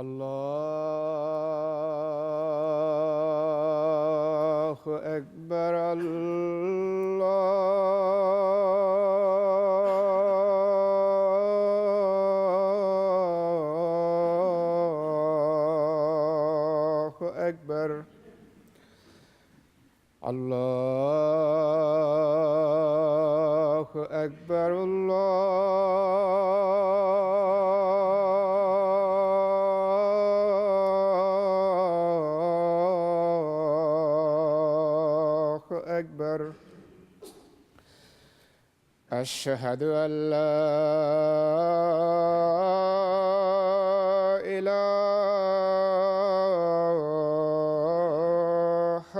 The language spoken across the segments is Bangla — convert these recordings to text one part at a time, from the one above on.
الله أكبر الله أكبر الله أكبر الله أكبر أشهد أن لا إله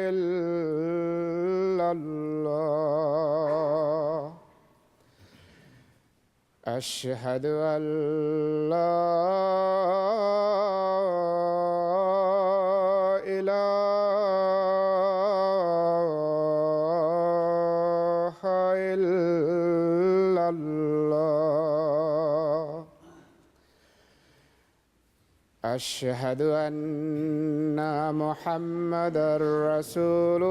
إلا الله أشهد أن لا إله إلا الله أشهد أن محمدًا رسول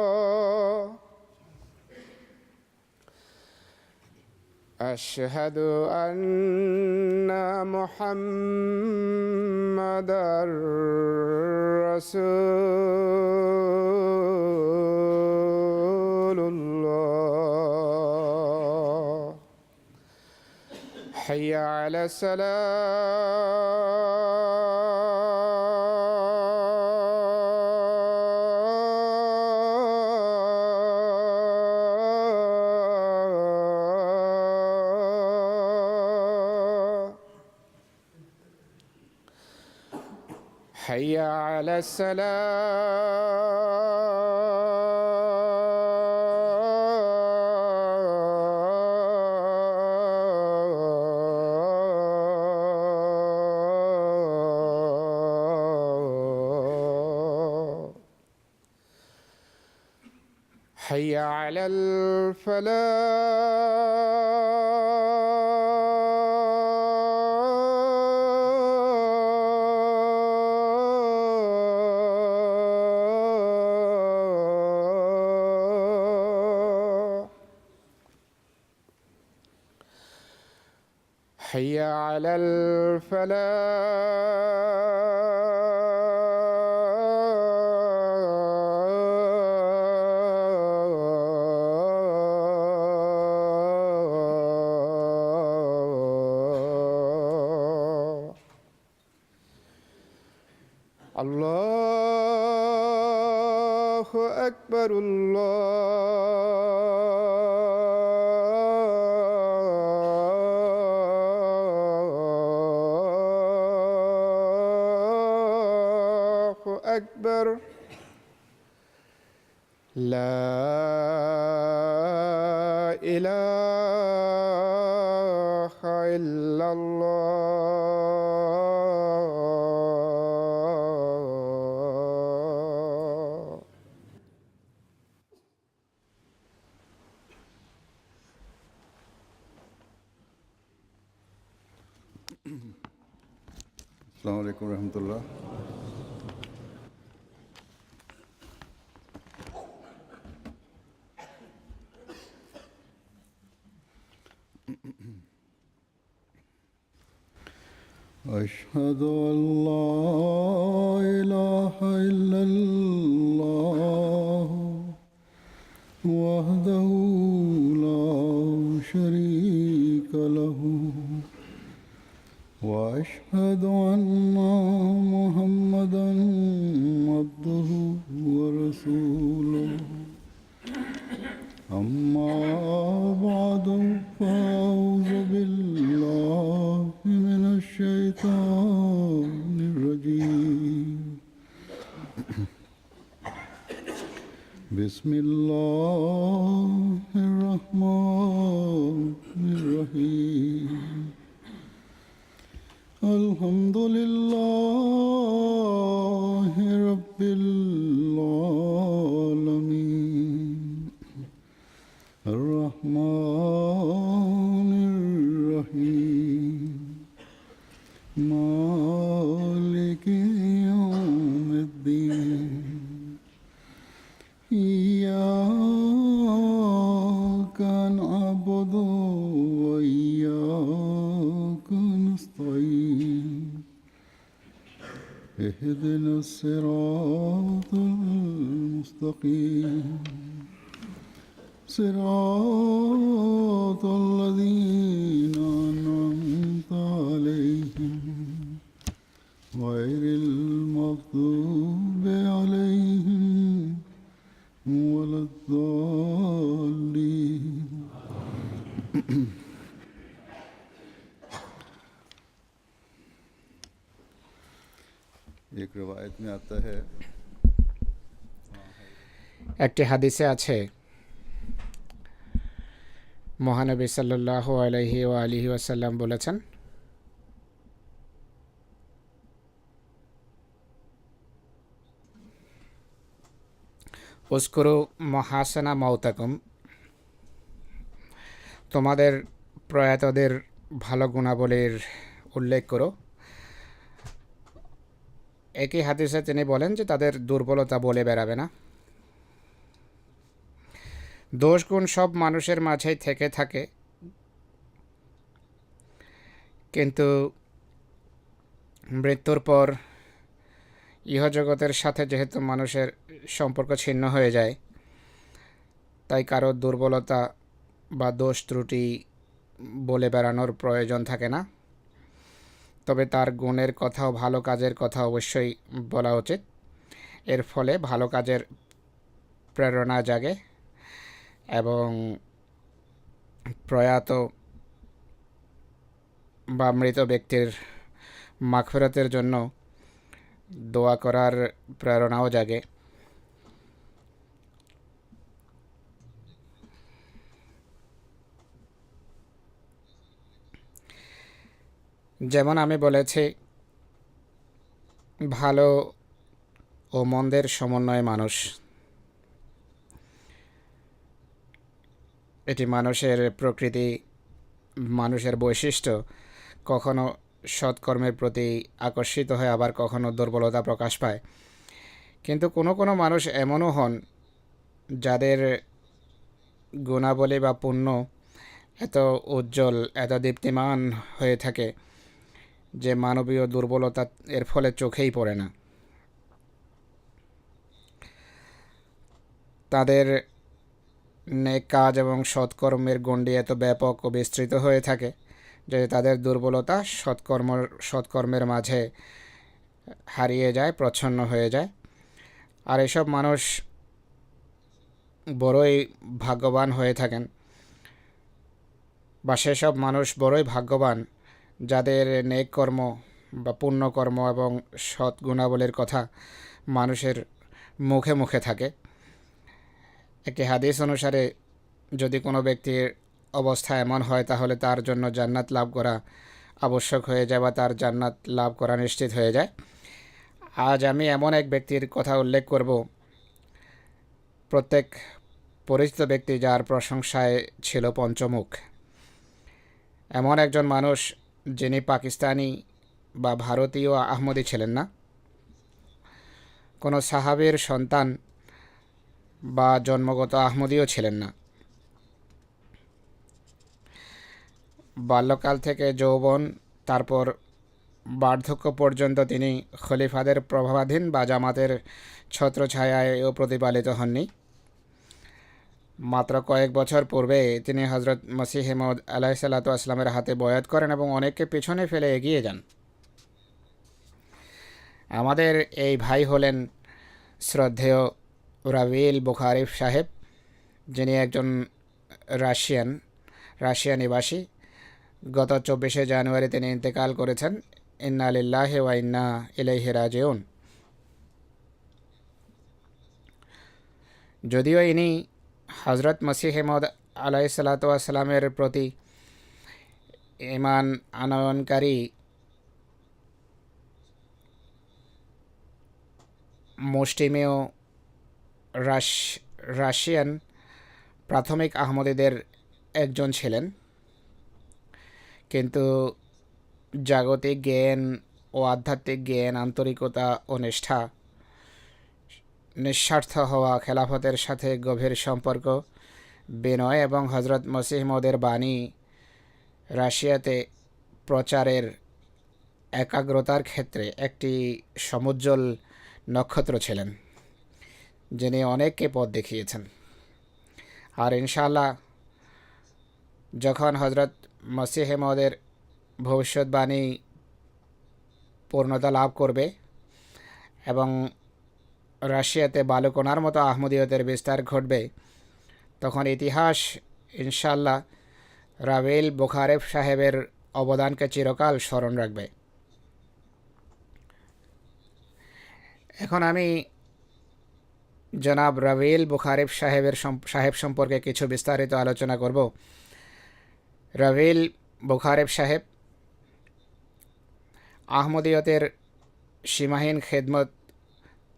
الله أشهد أن محمدًا رسول الله حي على الصلاة حي على السلام حي على الفلاح حي على الفلاح الله أكبر الله أكبر لا إله إلا الله السلام عليكم ورحمة الله. أشهد أن لا إله إلا الله وحده لا شريك له وأشهد أن محمدًا عبده ورسوله أما بعد فأعوذ بالله من الشيطان الرجيم بسم الله الرحمن الرحيم الحمد لله رب العالمين الرحمن الرحيم مالك يوم الدين إياك نعبد وإياك نستعين اهدنا الصراط المستقيم صراط الذين أنعمت عليهم غير المغضوب عليهم ولا الضالين एक रिवायत में आता है একটি হাদিসে আছে মহানবী সাল্লাল্লাহু আলাইহি ওয়া আলিহি ওয়াসাল্লাম বলেছেন, উস্কুরু মহাসানা মাউতাকুম, তোমাদের প্রয়াতদের ভালো গুণাবলীর উল্লেখ করো। একই হাদিসে তিনি বলেন যে তাদের দুর্বলতা বলে বেড়াবে না। দোষ গুণ সব মানুষের মাঝেই থেকে থাকে, কিন্তু মৃত্যুর পর ইহজগতের সাথে যেহেতু মানুষের সম্পর্ক ছিন্ন হয়ে যায়, তাই কারো দুর্বলতা বা দোষ ত্রুটি বলে বেড়ানোর প্রয়োজন থাকে না। তবে তার গুণের কথা ও ভালো কাজের কথা অবশ্যই বলা উচিত। এর ফলে ভালো কাজের প্রেরণা জাগে এবং প্রয়াত বা মৃত ব্যক্তির মাগফিরাতের জন্য দোয়া করার প্রেরণাও জাগে। যেমন আমি বলেছি, ভালো ও মন্দের সমন্বয়ে মানুষ, এটি মানুষের প্রকৃতি, মানুষের বৈশিষ্ট্য। কখনো সৎকর্মের প্রতি আকর্ষিত হয়, আবার কখনো দুর্বলতা প্রকাশ পায়। কিন্তু কোনো কোনো মানুষ এমনও হন যাদের গুণাবলী বা পুণ্য এত উজ্জ্বল, এত দীপ্তিমান হয়ে থাকে যে মানবীয় দুর্বলতা এর ফলে চোখেই পড়ে না। তাদের নেক কাজ এবং সৎকর্মের গণ্ডি এত ব্যাপক ও বিস্তৃত হয়ে থাকে যে তাদের দুর্বলতা সৎকর্মের মাঝে হারিয়ে যায়, প্রচ্ছন্ন হয়ে যায়। আর এসব মানুষ বড়ই ভাগ্যবান হয়ে থাকেন, বা সেসব মানুষ বড়ই ভাগ্যবান যাদের নেক কর্ম বা পুণ্যকর্ম এবং সৎ গুণাবলীর কথা মানুষের মুখে মুখে থাকে। একটি হাদিস অনুসারে যদি কোনো ব্যক্তির অবস্থা এমন হয়, তাহলে তার জন্য জান্নাত লাভ করা আবশ্যক হয়ে যায় বা তার জান্নাত লাভ করা নিশ্চিত হয়ে যায়। আজ আমি এমন এক ব্যক্তির কথা উল্লেখ করব, প্রত্যেক পরিচিত ব্যক্তি যার প্রশংসায় ছিল পঞ্চমুখ। এমন একজন মানুষ যিনি পাকিস্তানি বা ভারতীয় আহমদি ছিলেন না, কোনো সাহাবীর সন্তান বা জন্মগত আহমদিও ছিলেন না। বাল্যকাল থেকে যৌবন, তারপর বার্ধক্য পর্যন্ত তিনি খলিফাদের প্রভাবাধীন বা জামাতের ছত্রছায়ায়ও প্রতিপালিত হননি। মাত্র কয়েক বছর পূর্বে তিনি হজরত মসিহ মউদ আলাইহিসসালাতু ওয়াসসালামের হাতে বয়াত করেন এবং অনেককে পিছনে ফেলে এগিয়ে যান। আমাদের এই ভাই হলেন শ্রদ্ধেয় রাবিল বুখারিফ সাহেব, যিনি একজন রাশিয়া নিবাসী। গত 24শে জানুয়ারি তিনি ইন্তেকাল করেছেন। ইন্না লিল্লাহি ওয়া ইন্না ইলাইহি রাজিউন। যদিও ইনি হজরত মসিহ মওদ আলাইহিসসালাতু ওয়াসসালামের প্রতি ঈমান আনয়নকারী মুষ্টিমেয় রাশিয়ান প্রাথমিক আহমদীদের একজন ছিলেন, কিন্তু জাগতিক জ্ঞান ও আধ্যাত্মিক জ্ঞান, আন্তরিকতা ও নিষ্ঠা, নিঃস্বার্থ হওয়া, খেলাফতের সাথে গভীর সম্পর্ক, বিনয় এবং হজরত মসিহ মওদের বাণী রাশিয়াতে প্রচারের একাগ্রতার ক্ষেত্রে একটি সমুজ্জ্বল নক্ষত্র ছিলেন, যিনি অনেককে পথ দেখিয়েছেন। আর ইনশাআল্লাহ যখন হজরত মসিহ মওদের ভবিষ্যৎবাণী পূর্ণতা লাভ করবে এবং রাশিয়াতে বালুকণার মতো আহমদীয়তের বিস্তার ঘটবে, তখন ইতিহাস ইনশাআল্লাহ রাভেল বুখারেভ সাহেবের অবদানকে চিরকাল স্মরণ রাখবে। এখন আমি জনাব রাভেল বুখারেভ সাহেব সম্পর্কে কিছু বিস্তারিত আলোচনা করব। রাভেল বুখারেভ সাহেব আহমদীয়তের সীমাহীন খেদমত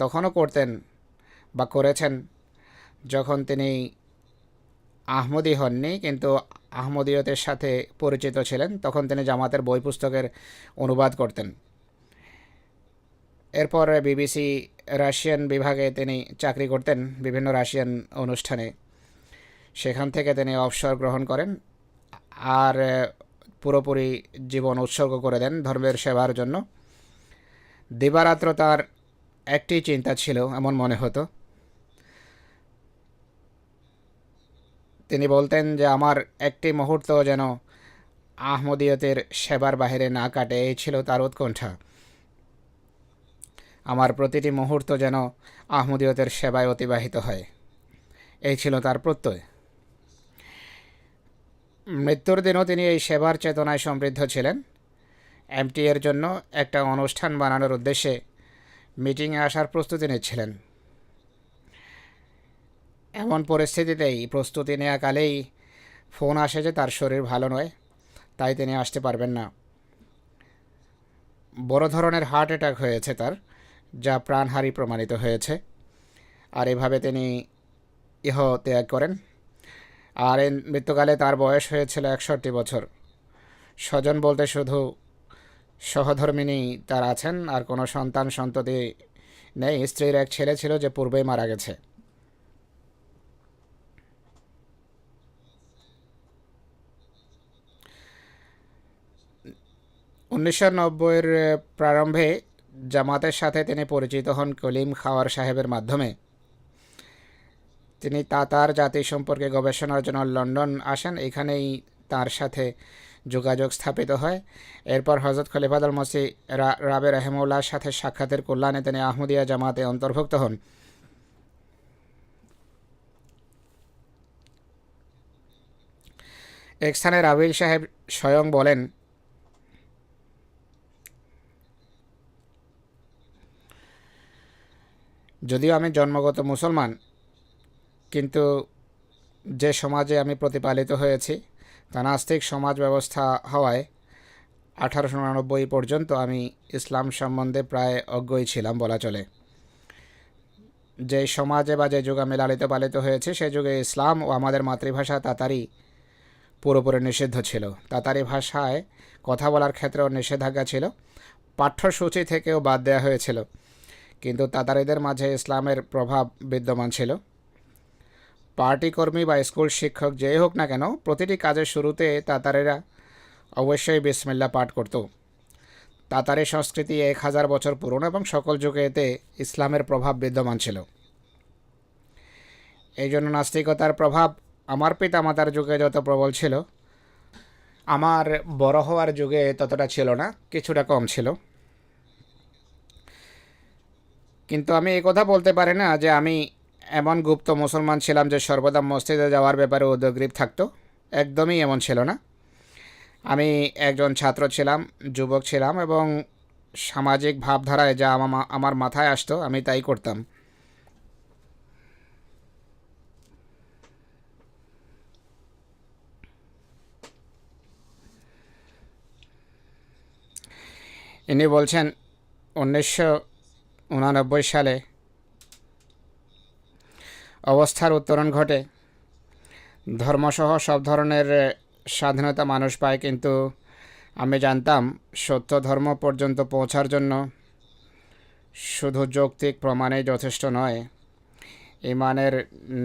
তখনও করতেন বা করেছেন যখন তিনি আহমদী হননি, কিন্তু আহমদীয়তের সাথে পরিচিত ছিলেন। তখন তিনি জামাতের বই পুস্তকের অনুবাদ করতেন। এরপর বিবিসি রাশিয়ান বিভাগে তিনি চাকরি করতেন, বিভিন্ন রাশিয়ান অনুষ্ঠানে। সেখান থেকে তিনি অবসর গ্রহণ করেন আর পুরোপুরি জীবন উৎসর্গ করে দেন ধর্মের সেবার জন্য। দিবারাত্র তার একটি চিন্তা ছিল, এমন মনে হতো। তিনি বলতেন যে আমার একটি মুহূর্ত যেন আহমদীয়তের সেবার বাহিরে না কাটে, এই ছিল তার উৎকণ্ঠা। আমার প্রতিটি মুহূর্ত যেন আহমদীয়তের সেবায় অতিবাহিত হয়, এই ছিল তার প্রত্যয়। মৃত্যুর দিনও তিনি এই সেবার চেতনায় সমৃদ্ধ ছিলেন। এমটি এর জন্য একটা অনুষ্ঠান বানানোর উদ্দেশ্যে মিটিংয়ে আসার প্রস্তুতি নিচ্ছিলেন। এমন পরিস্থিতিতেই প্রস্তুতি নেওয়াকালেই ফোন আসে যে তার শরীর ভালো নয়, তাই তিনি আসতে পারবেন না। বড় ধরনের হার্ট অ্যাটাক হয়েছে তার, যা প্রাণহারী প্রমাণিত হয়েছে। আর এভাবে তিনি ইহ ত্যাগ করেন। আর এই মৃত্যুকালে তার বয়স হয়েছিল 61 বছর। স্বজন বলতে শুধু সহধর্মিনী তার আছেন, আর কোনো সন্তান সন্ততি নেই। স্ত্রীর এক ছেলে ছিল যে পূর্বেই মারা গেছে। এর প্রারম্ভে জামাতের সাথে তিনি পরিচিত হন কলিম খাওয়ার সাহেবের মাধ্যমে। তিনি তাতার জাতি সম্পর্কে গবেষণার জন্য লন্ডন আসেন। এখানেই তার সাথে যোগাযোগ স্থাপিত হয়। এরপর হজরত খলিফাতুল মসিহ রাবে রহমউল্লাহর সাথে সাক্ষাতের কল্যাণে তিনি আহমদিয়া জামাতে অন্তর্ভুক্ত হন। এক স্থানে রাবিল সাহেব স্বয়ং বলেন, যদিও আমি জন্মগত মুসলমান, কিন্তু যে সমাজে আমি প্রতিপালিত হয়েছি তা নাস্তিক সমাজ ব্যবস্থা হওয়ায় 1899 পর্যন্ত আমি ইসলাম সম্বন্ধে প্রায় অজ্ঞই ছিলাম বলা চলে। যে সমাজে বা যে যুগে আমি লালিত পালিত হয়েছি, সে যুগে ইসলাম ও আমাদের মাতৃভাষা তাতারি পুরোপুরি নিষিদ্ধ ছিল। তাতারি ভাষায় কথা বলার ক্ষেত্রেও নিষেধাজ্ঞা ছিল, পাঠ্যসূচি থেকেও বাদ দেওয়া হয়েছিল। কিন্তু তাতারিদের মাঝে ইসলামের প্রভাব বিদ্যমান ছিল। পার্টি কর্মী বা স্কুল শিক্ষক যেই হোক না কেন, প্রতিটি কাজের শুরুতে তাতারিরা অবশ্যই বিসমিল্লাহ পাঠ করত। তাতারি সংস্কৃতি 1000 বছর পুরনো এবং সকল যুগে এতে ইসলামের প্রভাব বিদ্যমান ছিল। এই জন্য নাস্তিকতার প্রভাব আমার পিতামাতার যুগে যত প্রবল ছিল, আমার বড় হওয়ার যুগে ততটা ছিল না, কিছুটা কম ছিল। কিন্তু আমি এই কথা বলতে পারি না যে আমি এমন গুপ্ত মুসলমান ছিলাম যে সর্বদা মসজিদে যাওয়ার ব্যাপারে উদ্গ্রীব থাকতো। একদমই এমন ছিল না। আমি একজন ছাত্র ছিলাম, যুবক ছিলাম এবং সামাজিক ভাবধারায় যা আমার মাথায় আসতো আমি তাই করতাম। ইনি বলছেন 1989 সালে অবস্থার উত্তরণ ঘটে, ধর্মসহ সব ধরনের স্বাধীনতা মানুষ পায়, কিন্তু আমি জানতাম সত্য ধর্ম পর্যন্ত পৌঁছার জন্য শুধু যৌক্তিক প্রমাণেই যথেষ্ট নয়। ইমানের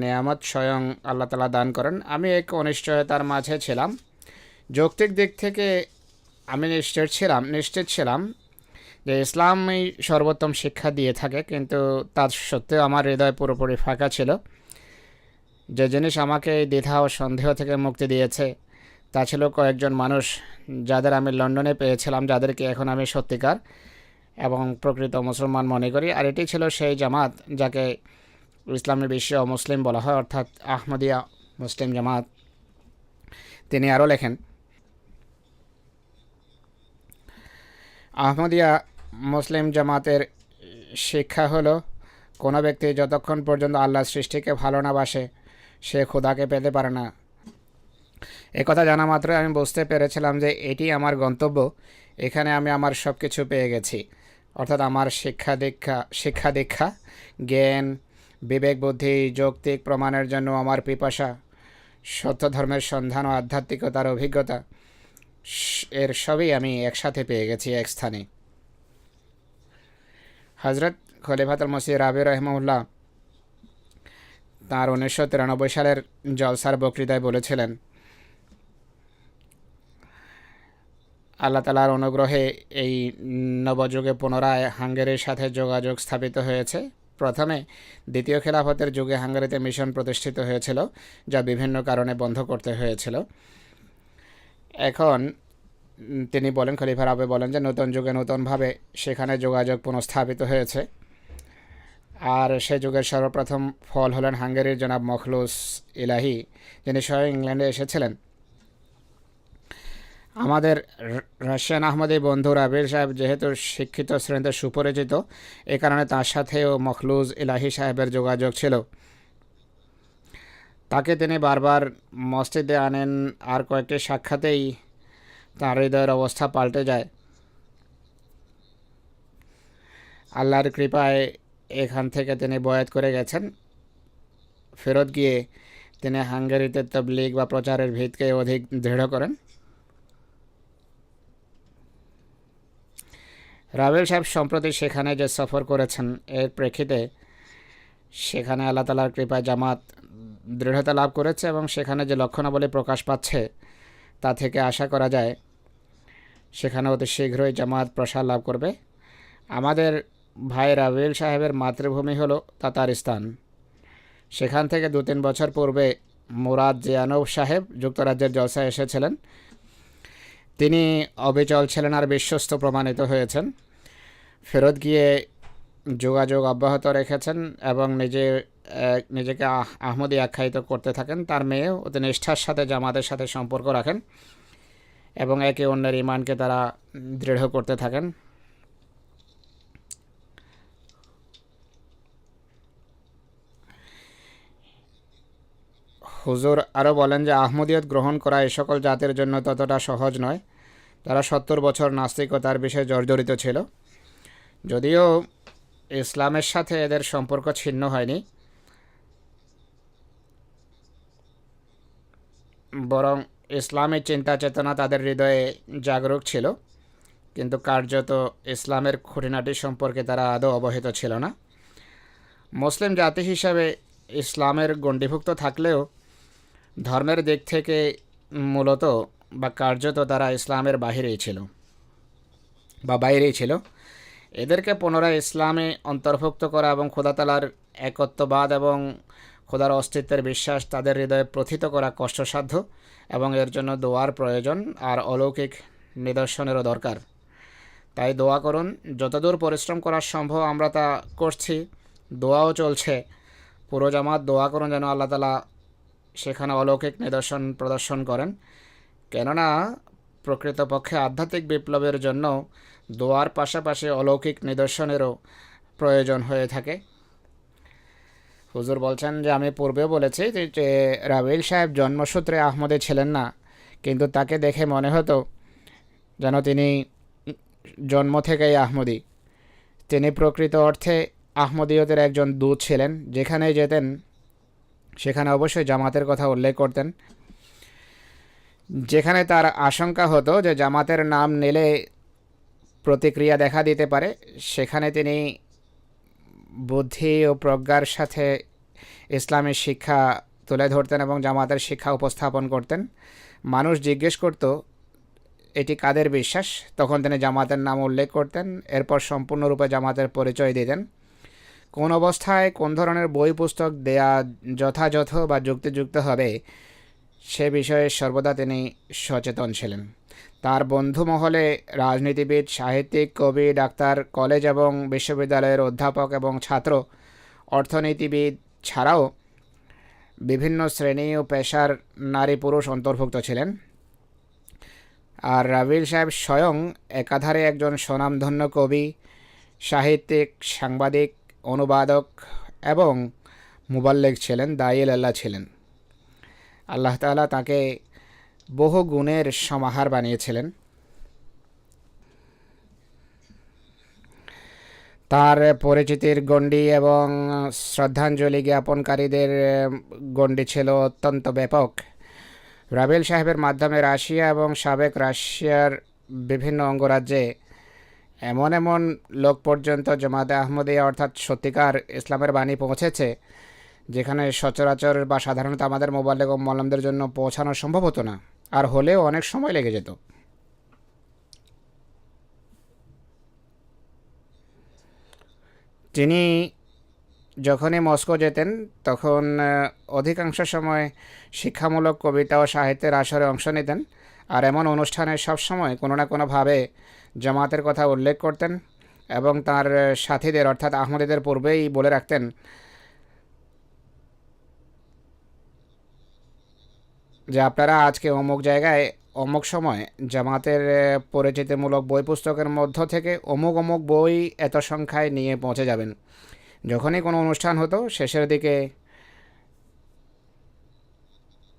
নেয়ামত স্বয়ং আল্লাহ তাআলা দান করেন। আমি এক অনিশ্চয়তার মাঝে ছিলাম। যৌক্তিক দিক থেকে আমি নিশ্চিত ছিলাম যে ইসলামই সর্বোত্তম শিক্ষা দিয়ে থাকে, কিন্তু তার সত্ত্বেও আমার হৃদয় পুরোপুরি ফাঁকা ছিল। যে জিনিস আমাকে এই দ্বিধা ও সন্দেহ থেকে মুক্তি দিয়েছে তা ছিল কয়েকজন মানুষ যাদের আমি লন্ডনে পেয়েছিলাম, যাদেরকে এখন আমি সত্যিকার এবং প্রকৃত মুসলমান মনে করি। আর এটি ছিল সেই জামাত যাকে ইসলামী বিশ্বে অমুসলিম বলা হয়, অর্থাৎ আহমদিয়া মুসলিম জামাত। তিনি আরও লেখেন, আহমদিয়া মুসলিম জামাতের শিক্ষা হলো কোনো ব্যক্তি যতক্ষণ পর্যন্ত আল্লাহর সৃষ্টিকে ভালো না বাসে সে খোদাকে পেতে পারে না। একথা জানা মাত্র আমি বুঝতে পেরেছিলাম যে এটি আমার গন্তব্য। এখানে আমি আমার সব কিছু পেয়ে গেছি, অর্থাৎ আমার শিক্ষা দীক্ষা, জ্ঞান, বিবেক, বুদ্ধি, যৌক্তিক প্রমাণের জন্য আমার পিপাসা, সত্য ধর্মের সন্ধান ও আধ্যাত্মিকতার অভিজ্ঞতা, এর সবই আমি একসাথে পেয়ে গেছি এক স্থানে। হজরত খলিফাতুল মসিহ রাবি রহমাউল্লাহ তাঁর 1993 সালের জলসার বক্তৃতায় বলেছিলেন, আল্লাহ তাআলার অনুগ্রহে এই নবযুগে পুনরায় হাঙ্গেরির সাথে যোগাযোগ স্থাপিত হয়েছে। প্রথমে দ্বিতীয় খেলাফতের যুগে হাঙ্গেরিতে মিশন প্রতিষ্ঠিত হয়েছিল, যা বিভিন্ন কারণে বন্ধ করতে হয়েছিল। এখন তিনি বলেন, খলিফা রাবে বলেন যে নতুন যুগে নতুনভাবে সেখানে যোগাযোগ পুনঃস্থাপিত হয়েছে। আর সে যুগের সর্বপ্রথম ফল হলেন হাঙ্গেরির জনাব মখলুস ইলাহি, যিনি স্বয়ং ইংল্যান্ডে এসেছিলেন। আমাদের রাশিয়ান আহমদি বন্ধু রাবিল সাহেব যেহেতু শিক্ষিত শ্রেণীতে সুপরিচিত, এ কারণে তার সাথেও মখলুস ইলাহি সাহেবের যোগাযোগ ছিল। তাকে তিনি বারবার মসজিদে আনেন, আর কয়েকটি সাক্ষাতেই তাঁর হৃদয়ের অবস্থা পাল্টে যায়। আল্লাহর কৃপায় এখান থেকে তিনি বয়াত করে গেছেন। ফেরত গিয়ে তিনি হাঙ্গেরিতে তাবলীগ বা প্রচারের ভিতকে অধিক দৃঢ় করেন। রাবেল সাহেব সম্প্রতি সেখানে যে সফর করেছেন, এর প্রেক্ষিতে সেখানে আল্লাহ তাআলার কৃপায় জামাত দৃঢ়তা লাভ করেছে এবং সেখানে যে লক্ষণাবলী প্রকাশ পাচ্ছে তা থেকে আশা করা যায় সেখানে অতি শীঘ্রই জামাত প্রসার লাভ করবে। আমাদের ভাই রাবেল সাহেবের মাতৃভূমি হলো তাতারিস্তান। সেখান থেকে 2-3 বছর পূর্বে মুরাদ জিয়ানব সাহেব যুক্তরাজ্যের জলসায় এসেছিলেন। তিনি অবিচল ছিলেন আর বিশ্বস্ত প্রমাণিত হয়েছেন। ফেরত গিয়ে যোগাযোগ অব্যাহত রেখেছেন এবং নিজেকে আহমদি আখ্যায়িত করতে থাকেন। তার মেয়েও অতি নিষ্ঠার সাথে জামাতের সাথে সম্পর্ক রাখেন এবং একে অন্যের ইমানকে তারা দৃঢ় করতে থাকেন। হুজুর আরও বলেন যে আহমদিয়ত গ্রহণ করা এই সকল জাতির জন্য ততটা সহজ নয়। তারা 70 বছর নাস্তিকতার বিষয়ে জর্জরিত ছিল। যদিও ইসলামের সাথে এদের সম্পর্ক ছিন্ন হয়নি, বরং ইসলামী চিন্তা চেতনা তাদের হৃদয়ে জাগরুক ছিল, কিন্তু কার্যত ইসলামের খুঁটিনাটি সম্পর্কে তারা আদৌ অবহিত ছিল না। মুসলিম জাতি হিসাবে ইসলামের গণ্ডীভুক্ত থাকলেও ধর্মের দিক থেকে মূলত বা কার্যত তারা ইসলামের বাইরেই ছিল। এদেরকে পুনরায় ইসলামে অন্তর্ভুক্ত করা এবং খোদা তাআলার একত্ববাদ এবং খোদার অস্তিত্বের বিশ্বাস তাদের হৃদয়ে প্রথিত করা কষ্টসাধ্য এবং এর জন্য দোয়ার প্রয়োজন আর অলৌকিক নিদর্শনেরও দরকার। তাই দোয়া করুন। যতদূর পরিশ্রম করা সম্ভব আমরা তা করছি, দোয়াও চলছে। পুরো জামাত দোয়া করুন যেন আল্লাহ তাআলা সেখানে অলৌকিক নিদর্শন প্রদর্শন করেন, কেননা প্রকৃতপক্ষে আধ্যাত্মিক বিপ্লবের জন্য দোয়ার পাশাপাশি অলৌকিক নিদর্শনেরও প্রয়োজন হয়ে থাকে। হুজুর বলছেন যে আমি পূর্বেও বলেছি যে রাবিল সাহেব জন্মসূত্রে আহমদে ছিলেন না, কিন্তু তাকে দেখে মনে হতো যেন তিনি জন্ম থেকেই আহমদি। তিনি প্রকৃত অর্থে আহমদীয়তের একজন দূত ছিলেন। যেখানে যেতেন সেখানে অবশ্যই জামাতের কথা উল্লেখ করতেন। যেখানে তার আশঙ্কা হতো যে জামাতের নাম নিলে প্রতিক্রিয়া দেখা দিতে পারে, সেখানে তিনি বুদ্ধি ও প্রজ্ঞার সাথে ইসলামের শিক্ষা তুলে ধরতেন এবং জামাতের শিক্ষা উপস্থাপন করতেন। মানুষ জিজ্ঞেস করত এটি কাদের বিশ্বাস, তখন তিনি জামাতের নাম উল্লেখ করতেন। এরপর সম্পূর্ণরূপে জামাতের পরিচয় দিতেন। কোন অবস্থায় কোন ধরনের বই পুস্তক দেয়া যথাযথ বা যুক্তিযুক্ত হবে সে বিষয়ে সর্বদা তিনি সচেতন ছিলেন। তার বন্ধু মহলে রাজনীতিবিদ, সাহিত্যিক, কবি, ডাক্তার, কলেজ এবং বিশ্ববিদ্যালয়ের অধ্যাপক এবং ছাত্র, অর্থনীতিবিদ ছাড়াও বিভিন্ন শ্রেণী ও পেশার নারী পুরুষ অন্তর্ভুক্ত ছিলেন। আর রাবিল সাহেব স্বয়ং একাধারে একজন স্বনামধন্য কবি, সাহিত্যিক, সাংবাদিক, অনুবাদক এবং মুবাল্লিগ ছিলেন, দাঈল আল্লাহ ছিলেন। আল্লাহ তাআলা তাকে বহু গুণের সমাহার বানিয়েছিলেন। তার পরিচিতির গণ্ডি এবং শ্রদ্ধাঞ্জলি জ্ঞাপনকারীদের গণ্ডি ছিল অত্যন্ত ব্যাপক। রাবিল সাহেবের মাধ্যমে রাশিয়া এবং সাবেক রাশিয়ার বিভিন্ন অঙ্গরাজ্যে এমন এমন লোক পর্যন্ত জামাতে আহমদিয়া অর্থাৎ সত্যিকার ইসলামের বাণী পৌঁছেছে, যেখানে সচরাচর বা সাধারণত আমাদের মোবাল্লিগ ও মলমদের জন্য পৌঁছানো সম্ভব হতো না, আর হলেও অনেক সময় লেগে যেত। তিনি যখনই মস্কো যেতেন তখন অধিকাংশ সময় শিক্ষামূলক কবিতা ও সাহিত্যের আসরে অংশ নিতেন। আর এমন অনুষ্ঠানে সবসময় কোনো না কোনোভাবে জামাতের কথা উল্লেখ করতেন এবং তার সাথীদের অর্থাৎ আহমদীদের পূর্বেই বলে রাখতেন যে আপনারা আজকে অমুক জায়গায় অমুক সময় জামাতের পরিচিতিমূলক বই পুস্তকের মধ্য থেকে অমুক অমুক বই এত সংখ্যায় নিয়ে পৌঁছে যাবেন। যখনই কোনো অনুষ্ঠান হতো শেষের দিকে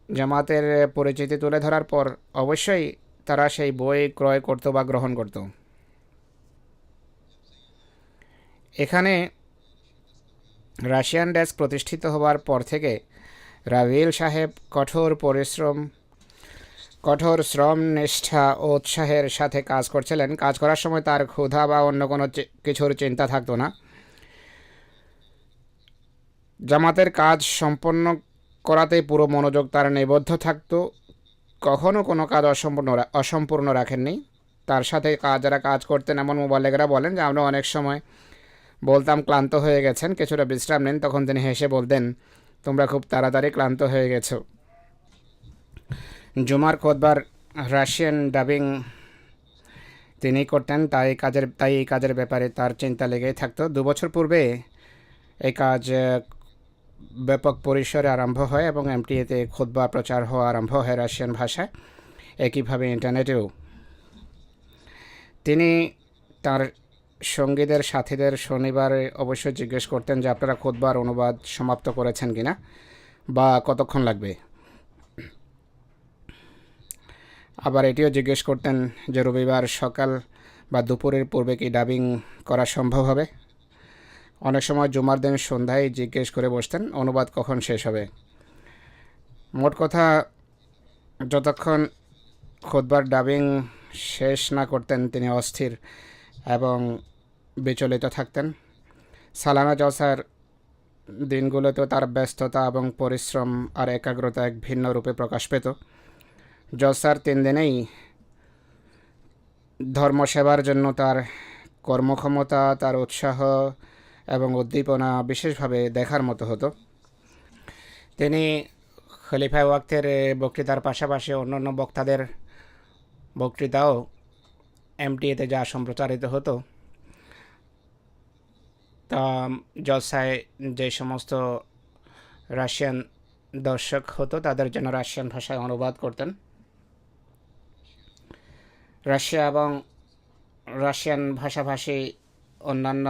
জামাতের পরিচিতি তুলে ধরার পর অবশ্যই তারা সেই বই ক্রয় করত বা গ্রহণ করত। এখানে রাশিয়ান ডেস্ক প্রতিষ্ঠিত হওয়ার পর থেকে রাবিল সাহেব কঠোর শ্রম, নিষ্ঠা ও উৎসাহের সাথে কাজ করছিলেন। কাজ করার সময় তার ক্ষুধা বা অন্য কোনো কিছুর চিন্তা থাকতো না। জামাতের কাজ সম্পন্ন করাতেই পুরো মনোযোগ তার নিবদ্ধ থাকত। কখনও কোনো কাজ অসম্পূর্ণ রাখেননি। তার সাথে যারা কাজ করতেন এমন মুবাল্লিগরা বলেন যে আমরা অনেক সময় বলতাম ক্লান্ত হয়ে গেছেন, কিছুটা বিশ্রাম নিন, তখন তিনি হেসে বলতেন তোমরা খুব তাড়াতাড়ি ক্লান্ত হয়ে গেছো। জুমার খুতবার রাশিয়ান ডাবিং তিনি করতেন, তাই এই কাজের ব্যাপারে তার চিন্তা লেগেই থাকতো। 2 বছর পূর্বে এই কাজ ব্যাপক পরিসরে আরম্ভ হয় এবং এমটিএতে খুতবা প্রচার হওয়া আরম্ভ হয় রাশিয়ান ভাষায়, একইভাবে ইন্টারনেটেও। তিনি তার সঙ্গীদের সাথীদের শনিবারে অবশ্যই জিজ্ঞেস করতেন যে আপনারা খুতবার অনুবাদ সমাপ্ত করেছেন কিনা বা কতক্ষণ লাগবে। আবার এটিও জিজ্ঞেস করতেন যে রবিবার সকাল বা দুপুরের পূর্বে কি ডাবিং করা সম্ভব হবে। অনেক সময় জুমার দিন সন্ধ্যায় জিজ্ঞেস করে বসতেন অনুবাদ কখন শেষ হবে। মোট কথা যতক্ষণ খুতবার ডাবিং শেষ না করতেন তিনি অস্থির এবং বিচলিত থাকতেন। সালানা জলসার দিনগুলোতেও তার ব্যস্ততা এবং পরিশ্রম আর একাগ্রতা এক ভিন্ন রূপে প্রকাশ পেত। জলসার 3 দিনেই ধর্মসেবার জন্য তার কর্মক্ষমতা, তার উৎসাহ এবং উদ্দীপনা বিশেষভাবে দেখার মতো হতো। তিনি খলিফা ওয়াক্তের বক্তৃতার পাশাপাশি অন্যান্য বক্তাদের বক্তৃতাও এমটিএতে যা সম্প্রচারিত হতো তা জলসায় যে সমস্ত রাশিয়ান দর্শক হতো তাদের জন্য রাশিয়ান ভাষায় অনুবাদ করতেন। রাশিয়া এবং রাশিয়ান ভাষাভাষী অন্যান্য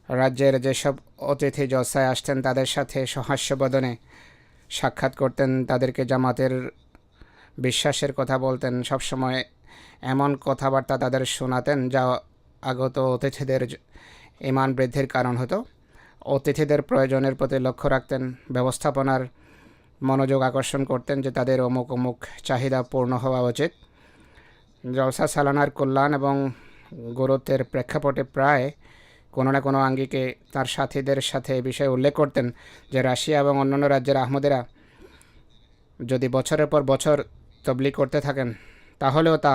রাজ্যের যেসব অতিথি জলসায় আসতেন তাদের সাথে সহাস্যবদনে সাক্ষাৎ করতেন, তাদেরকে জামাতের বিশ্বাসের কথা বলতেন, সবসময় এমন কথাবার্তা তাদের শোনাতেন যা আগত অতিথিদের ঈমান বৃদ্ধির কারণ হতো। অতিথিদের প্রয়োজনের প্রতি লক্ষ্য রাখতেন, ব্যবস্থাপনার মনোযোগ আকর্ষণ করতেন যে তাদের অমুক অমুক চাহিদা পূর্ণ হওয়া উচিত। জলসা সালানার কল্যাণ এবং গুরুত্বের প্রেক্ষাপটে প্রায় কোনো না কোনো আঙ্গিকে তার সাথীদের সাথে এই বিষয়ে উল্লেখ করতেন যে রাশিয়া এবং অন্যান্য রাজ্যের আহমদেরা যদি বছরের পর বছর তবলিগ করতে থাকেন তাহলেও তা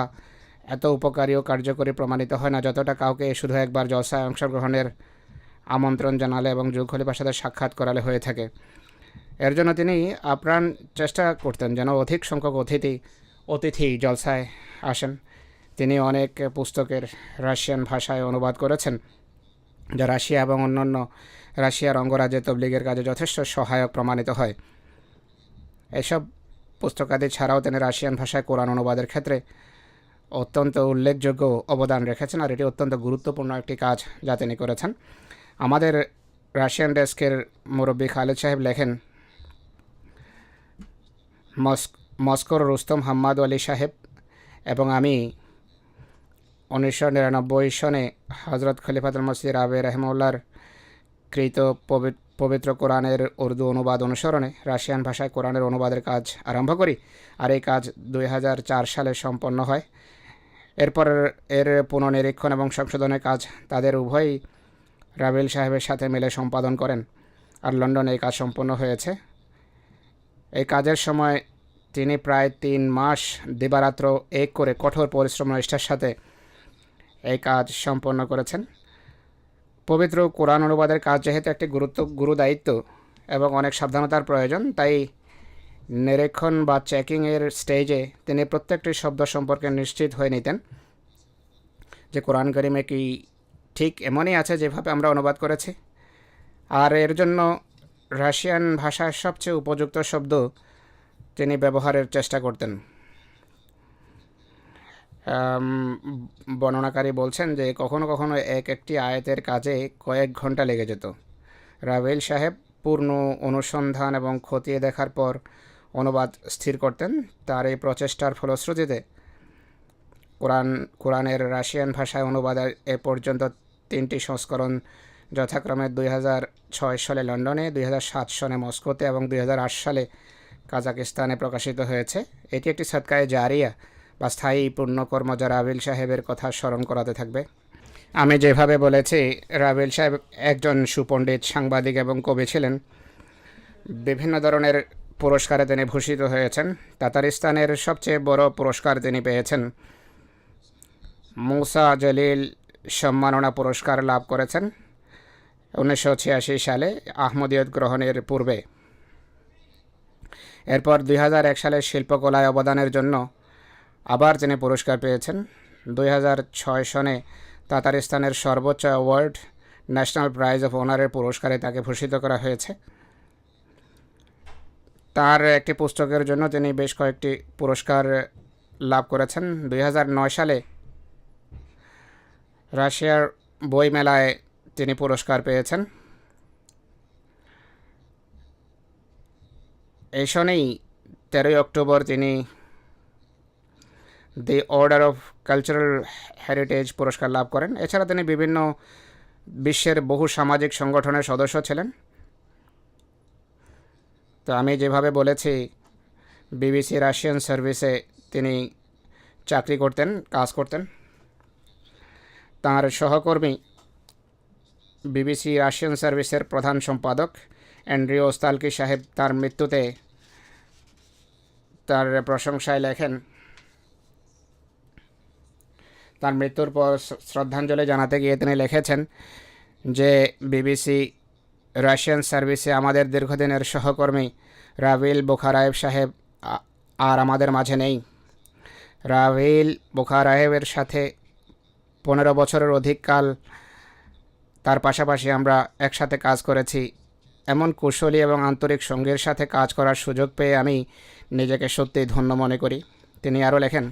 এত উপকারী ও কার্যকরী প্রমাণিত হয় না যতটা কাউকে শুধু একবার জলসায় অংশগ্রহণের আমন্ত্রণ জানালে এবং যুগ খলিফার সাথে সাক্ষাৎ করালে হয়ে থাকে। এর জন্য তিনি আপ্রাণ চেষ্টা করতেন যেন অধিক সংখ্যক অতিথি জলসায় আসেন। তিনি অনেক পুস্তকের রাশিয়ান ভাষায় অনুবাদ করেছেন যা রাশিয়া এবং অন্যান্য রাশিয়ার অঙ্গরাজ্যে তবলিগের কাজে যথেষ্ট সহায়ক প্রমাণিত হয়। এসব পুস্তকাদি ছাড়াও তিনি রাশিয়ান ভাষায় কোরআন অনুবাদের ক্ষেত্রে অত্যন্ত উল্লেখযোগ্য অবদান রেখেছেন, আর এটি অত্যন্ত গুরুত্বপূর্ণ একটি কাজ যা তিনি করেছেন। আমাদের রাশিয়ান ডেস্কের মুরব্বী খালেদ সাহেব লেখেন, মস্কোর রুস্তম হাম্মাদ আলী সাহেব এবং আমি 1999 সনে হজরত খলিফাতুল মসিহ রাবে রহমউল্লাহর কৃত পবিত্র কোরআনের উর্দু অনুবাদ অনুসরণে রাশিয়ান ভাষায় কোরআনের অনুবাদের কাজ আরম্ভ করি, আর এই কাজ 2004 সালে সম্পন্ন হয়। এরপর এর পুনঃনিরীক্ষণ এবং সংশোধনের কাজ তাদের উভয়ই রাবেল সাহেবের সাথে মিলে সম্পাদন করেন, আর লন্ডনে এই কাজ সম্পন্ন হয়েছে। এই কাজের সময় তিনি প্রায় 3 মাস দিবারাত্র এক করে কঠোর পরিশ্রম নিষ্ঠার সাথে এই কাজ সম্পন্ন করেছেন। পবিত্র কোরআন অনুবাদের কাজ যেহেতু একটি গুরু দায়িত্ব এবং অনেক সাবধানতার প্রয়োজন, তাই নিরীক্ষণ বা চেকিংয়ের স্টেজে তিনি প্রত্যেকটি শব্দ সম্পর্কে নিশ্চিত হয়ে নিতেন যে কোরআন কারিমে কি ঠিক এমনই আছে যেভাবে আমরা অনুবাদ করেছি। আর এর জন্য রাশিয়ান ভাষার সবচেয়ে উপযুক্ত শব্দ তিনি ব্যবহারের চেষ্টা করতেন। বর্ণনাকারী বলছেন যে কখনো কখনো একটি আয়াতের কাজে কয়েক ঘন্টা লেগে যেত। রাবেল সাহেব পূর্ণ অনুসন্ধান এবং খতিয়ে দেখার পর অনুবাদ স্থির করতেন। তার এই প্রচেষ্টার ফলশ্রুতিতে কোরআনের রাশিয়ান ভাষায় অনুবাদের এ পর্যন্ত 3টি সংস্করণ যথাক্রমে 2006 সালে লন্ডনে, 2007 সনে মস্কোতে এবং 2008 সালে কাজাকিস্তানে প্রকাশিত হয়েছে। এটি একটি সদকায়ে জারিয়া বা স্থায়ী পুণ্যকর্ম যা রাবেল সাহেবের কথা স্মরণ করাতে থাকবে। আমি যেভাবে বলেছি, রাবেল সাহেব একজন সুপণ্ডিত, সাংবাদিক এবং কবি ছিলেন। বিভিন্ন ধরনের পুরস্কারে তিনি ভূষিত হয়েছেন। তাতারিস্তানের সবচেয়ে বড় পুরস্কার তিনি পেয়েছেন। মুসা জলিল সম্মাননা পুরস্কার লাভ করেছেন 1986 সালে আহমদিয়ত গ্রহণের পূর্বে। এরপর 2001 সালে শিল্পকলায় অবদানের জন্য আবার তিনি পুরস্কার পেয়েছেন। 2006 সনে তাতারিস্তানের সর্বোচ্চ অ্যাওয়ার্ড ন্যাশনাল প্রাইজ অফ অনারের পুরস্কারে তাকে ভূষিত করা হয়েছে। তার একটি পুস্তকের জন্য তিনি বেশ কয়েকটি পুরস্কার লাভ করেছেন। 2009 সালে রাশিয়ার বই মেলায় তিনি পুরস্কার পেয়েছেন। এই সনেই 13 অক্টোবর তিনি the order of cultural heritage পুরস্কার লাভ করেন। এছাড়া তিনি বিভিন্ন বিশ্বের বহু সামাজিক সংগঠনের সদস্য ছিলেন। তো আমি যেভাবে বলেছি, বিবিসি রাশিয়ান সার্ভিসে তিনি চাকরি করতেন, কাজ করতেন। তাঁর সহকর্মী বিবিসি রাশিয়ান সার্ভিসের প্রধান সম্পাদক অ্যান্ড্রিও ওস্তালকি সাহেব তার মৃত্যুতে তার প্রশংসায় লেখেন। তার মৃত্যুর পর শ্রদ্ধাঞ্জলি জানাতে গিয়ে তিনি লিখেছেন যে বিবিসি রাশিয়ান সার্ভিসে আমাদের দীর্ঘদিনের সহকর্মী রাভিল বুখারায়েভ সাহেব আর আমাদের মাঝে নেই। রাভিল বুখারায়েভের সাথে 15 বছরের অধিক কাল তার পাশাপাশি আমরা একসাথে কাজ করেছি। এমন কুশলী এবং আন্তরিক সঙ্গীর সাথে কাজ করার সুযোগ পেয়ে আমি নিজেকে সত্যিই ধন্য মনে করি। তিনি আরও লেখেন,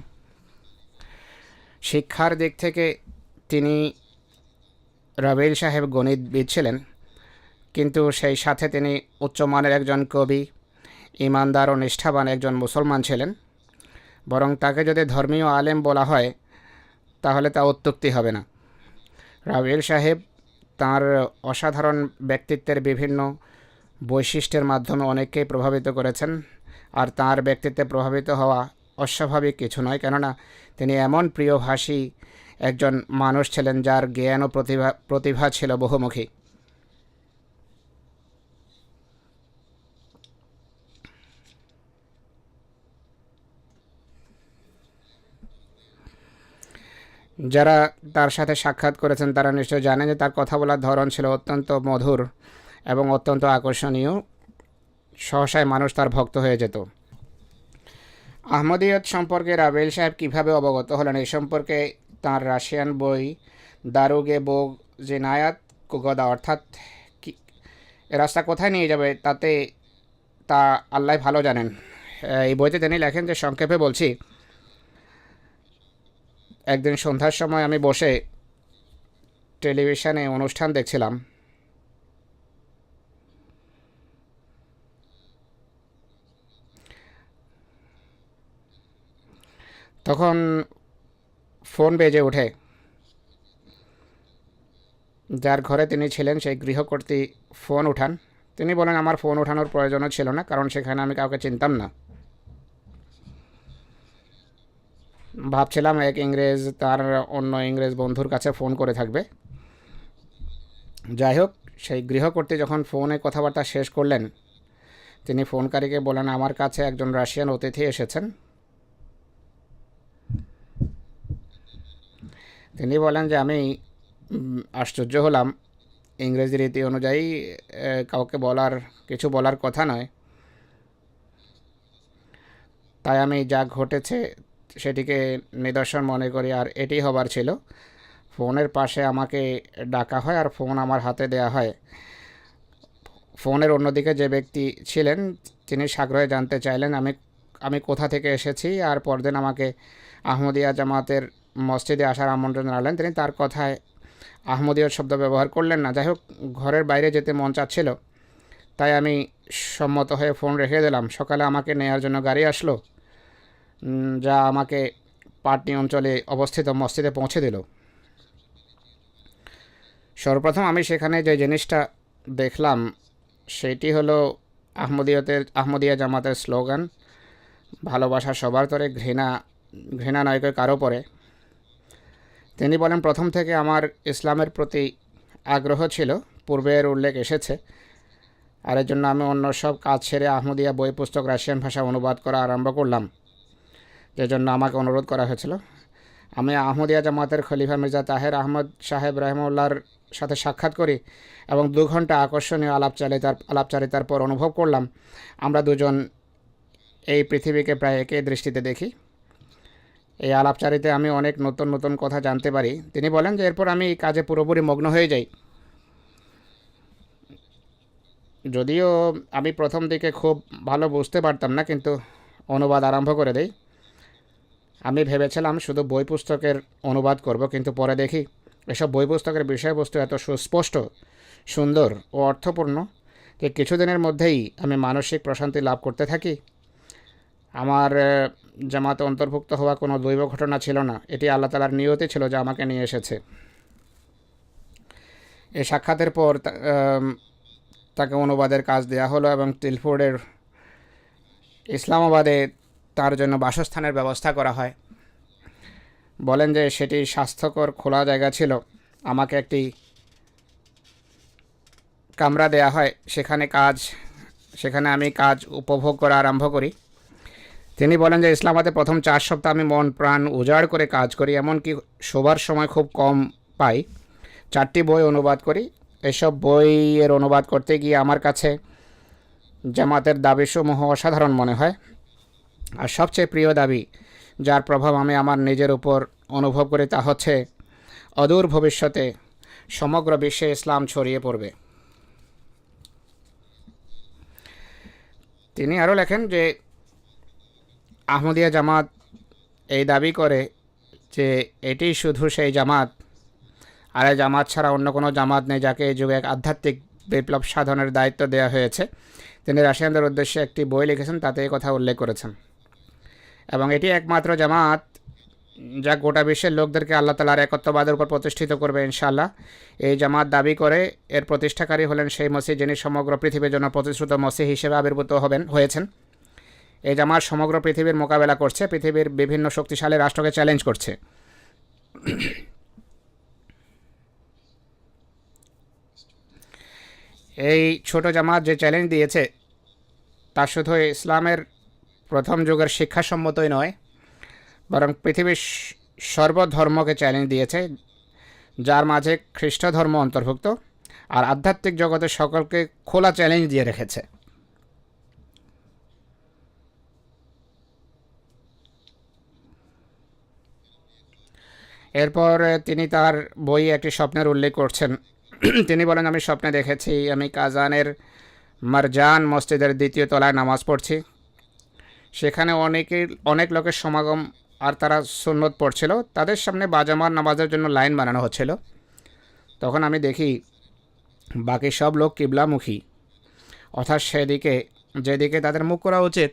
শিক্ষার দিক থেকে তিনি রাবেল সাহেব গণিতবিদ ছিলেন, কিন্তু সেই সাথে তিনি উচ্চমানের একজন কবি, ইমানদার ও নিষ্ঠাবান একজন মুসলমান ছিলেন। বরং তাকে যদি ধর্মীয় আলেম বলা হয় তাহলে তা অত্যুক্তি হবে না। রাবিল সাহেব তার অসাধারণ ব্যক্তিত্বের বিভিন্ন বৈশিষ্ট্যের মাধ্যমে অনেককেই প্রভাবিত করেছেন, আর তার ব্যক্তিত্বে প্রভাবিত হওয়া অস্বাভাবিক কিছু নয়, কেননা তিনি এমন প্রিয়ভাষী একজন মানুষ ছিলেন যার জ্ঞান ও প্রতিভা ছিল বহুমুখী। যারা তার সাথে সাক্ষাৎ করেছেন তারা নিশ্চয় জানেন যে তার কথা বলার ধরন ছিল অত্যন্ত মধুর এবং অত্যন্ত আকর্ষণীয়। সহসায় মানুষ তার ভক্ত হয়ে যেত। আহমদিয়ত সম্পর্কে রাবেল সাহেব কীভাবে অবগত হলেন এই সম্পর্কে তার রাশিয়ান বই দারুগে বোগ জিনায়াত কুগদা, অর্থাৎ এ রাস্তা কোথায় নিয়ে যাবে তা আল্লাহ ভালো জানেন, এই বইতে তিনি লেখেন যে, সংক্ষেপে বলছি, একদিন সন্ধ্যার সময় আমি বসে টেলিভিশনে অনুষ্ঠান দেখছিলাম। তখন ফোন বেজে ওঠে। যার ঘরে তিনি ছিলেন সেই গৃহকর্ত্রী ফোন উঠান। তিনি বলেন, আমার ফোন ওঠানোর প্রয়োজনও ছিল না, কারণ সেখানে আমি কাউকে চিনতাম না। ভাবছিলাম এক ইংরেজ তার অন্য ইংরেজ বন্ধুর কাছে ফোন করে থাকবে। যাই হোক, সেই গৃহকর্ত্রী যখন ফোনে কথাবার্তা শেষ করলেন, তিনি ফোনকারীকে বলেন, আমার কাছে একজন রাশিয়ান অতিথি এসেছেন। তিনি বলেন যে, আমি আশ্চর্য হলাম, ইংরেজি রীতি অনুযায়ী কাউকে কিছু বলার কথা নয়। তাই আমি যা ঘটেছে সেটিকে নিদর্শন মনে করি, আর এটি হবার ছিল। ফোনের পাশে আমাকে ডাকা হয় আর ফোন আমার হাতে দেয়া হয়। ফোনের অন্যদিকে যে ব্যক্তি ছিলেন তিনি সাগ্রহে জানতে চাইলেন আমি কোথা থেকে এসেছি, আর পরদিন আমাকে আহমদিয়া জামাতের মসজিদে আসার আমন্ত্রণ জানালেন। তিনি তার কথায় আহমদিয়ত শব্দ ব্যবহার করলেন না। যাই হোক, ঘরের বাইরে যেতে মন চাচ্ছিল, তাই আমি সম্মত হয়ে ফোন রেখে দিলাম। সকালে আমাকে নেওয়ার জন্য গাড়ি আসলো, যা আমাকে পাটনি অঞ্চলে অবস্থিত মসজিদে পৌঁছে দিল। সর্বপ্রথম আমি সেখানে যে জিনিসটা দেখলাম সেটি হলো আহমদিয়া জামাতের স্লোগান, ভালোবাসা সবার তরে, ঘৃণা নয় কারো পরে। তিনি বলেন, প্রথম থেকে আমার ইসলামের প্রতি আগ্রহ ছিল, পূর্বের উল্লেখ এসেছে, আর এর জন্য আমি অন্য সব কাজ ছেড়ে আহমদিয়া বই পুস্তক রাশিয়ান ভাষা অনুবাদ করা আরম্ভ করলাম, যে জন্য আমাকে অনুরোধ করা হয়েছিল। আমি আহমদিয়া জামাতের খলিফা মির্জা তাহের আহমদ সাহেব রহমউল্লাহর সাথে সাক্ষাৎ করি এবং 2 ঘন্টা আকর্ষণীয় আলাপচারিতার পর অনুভব করলাম আমরা দুজন এই পৃথিবীকে প্রায় একই দৃষ্টিতে দেখি। এই আলাপচারিতে আমি অনেক নতুন নতুন কথা জানতে পারি। তিনি বলেন যে, এরপর আমি এই কাজে পুরোপুরি মগ্ন হয়ে যাই। যদিও আমি প্রথম দিকে খুব ভালো বুঝতে পারতাম না, কিন্তু অনুবাদ আরম্ভ করে দেই। আমি ভেবেছিলাম শুধু বই পুস্তকের অনুবাদ করব, কিন্তু পরে দেখি এসব বই পুস্তকের বিষয়বস্তু এত সুস্পষ্ট, সুন্দর ও অর্থপূর্ণ যে কিছুদিনের মধ্যেই আমি মানসিক প্রশান্তি লাভ করতে থাকি। আমার জামাতে অন্তর্ভুক্ত হওয়া কোনো দৈব ঘটনা ছিল না, এটি আল্লাহ তাআলার নিয়তি ছিল যা আমাকে নিয়ে এসেছে। এই সাক্ষাতের পর তাকে অনুবাদের কাজ দেওয়া হলো এবং টিলফোর্ডের ইসলামাবাদে তার জন্য বাসস্থানের ব্যবস্থা করা হয়। বলেন যে সেটি স্বাস্থ্যকর খোলা জায়গা ছিল। আমাকে একটি কামরা দেয়া হয়, সেখানে আমি কাজ উপভোগ করা আরম্ভ করি। তিনি বলেন যে, ইসলামাবাদে প্রথম 4 সপ্তাহ আমি মন প্রাণ উজাড় করে কাজ করি, এমনকি শোবার সময় খুব কম পাই। 4টি বই অনুবাদ করি। এসব বইয়ের অনুবাদ করতে গিয়ে আমার কাছে জামাতের দাবিসমূহ অসাধারণ মনে হয়, আর সবচেয়ে প্রিয় দাবি যার প্রভাব আমি আমার নিজের উপর অনুভব করি তা হচ্ছে, অদূর ভবিষ্যতে সমগ্র বিশ্বে ইসলাম ছড়িয়ে পড়বে। তিনি আরও লেখেন যে, আহমদিয়া জামাত এই দাবি করে যে এটি শুধু সেই জামাত, আর এই জামাত ছাড়া অন্য কোনো জামাত নেই যাকে এই যুগে এক আধ্যাত্মিক বিপ্লব সাধনের দায়িত্ব দেওয়া হয়েছে। তিনি রাশিয়ানদের উদ্দেশ্যে একটি বই লিখেছেন, তাতে এই কথা উল্লেখ করেছেন। এবং এটি একমাত্র জামাত যা গোটা বিশ্বের লোকদেরকে আল্লাহ তাআলার একত্ববাদের উপর প্রতিষ্ঠিত করবে ইনশাআল্লাহ। এই জামাত দাবি করে এর প্রতিষ্ঠাকারী হলেন সেই মসিহ যিনি সমগ্র পৃথিবীর জন্য প্রতিশ্রুত মসিহ হিসেবে আবির্ভূত হয়েছেন। এই জামাত সমগ্র পৃথিবীর মোকাবেলা করছে, পৃথিবীর বিভিন্ন শক্তিশালী রাষ্ট্রকে চ্যালেঞ্জ করছে। এই ছোট জামাত যে চ্যালেঞ্জ দিয়েছে তা শুধু ইসলামের প্রথম যুগের শিক্ষাসম্মতই নয়, বরং পৃথিবীর সর্বধর্মকে চ্যালেঞ্জ দিয়েছে, যার মাঝে খ্রিস্ট ধর্ম অন্তর্ভুক্ত, আর আধ্যাত্মিক জগতের সকলকে খোলা চ্যালেঞ্জ দিয়ে রেখেছে। এরপর তিনি তার বই একটি স্বপ্নের উল্লেখ করছেন। তিনি বলেন, আমি স্বপ্নে দেখেছি আমি কাজানের মারজান মসজিদের দ্বিতীয় তলায় নামাজ পড়ছি। সেখানে অনেক লোকের সমাগম, আর তারা সুন্নত পড়ছিল। তাদের সামনে বাজামার নামাজের জন্য লাইন বানানো হচ্ছিল। তখন আমি দেখি বাকি সব লোক কিবলামুখী, অর্থাৎ সেদিকে যেদিকে তাদের মুখ করা উচিত,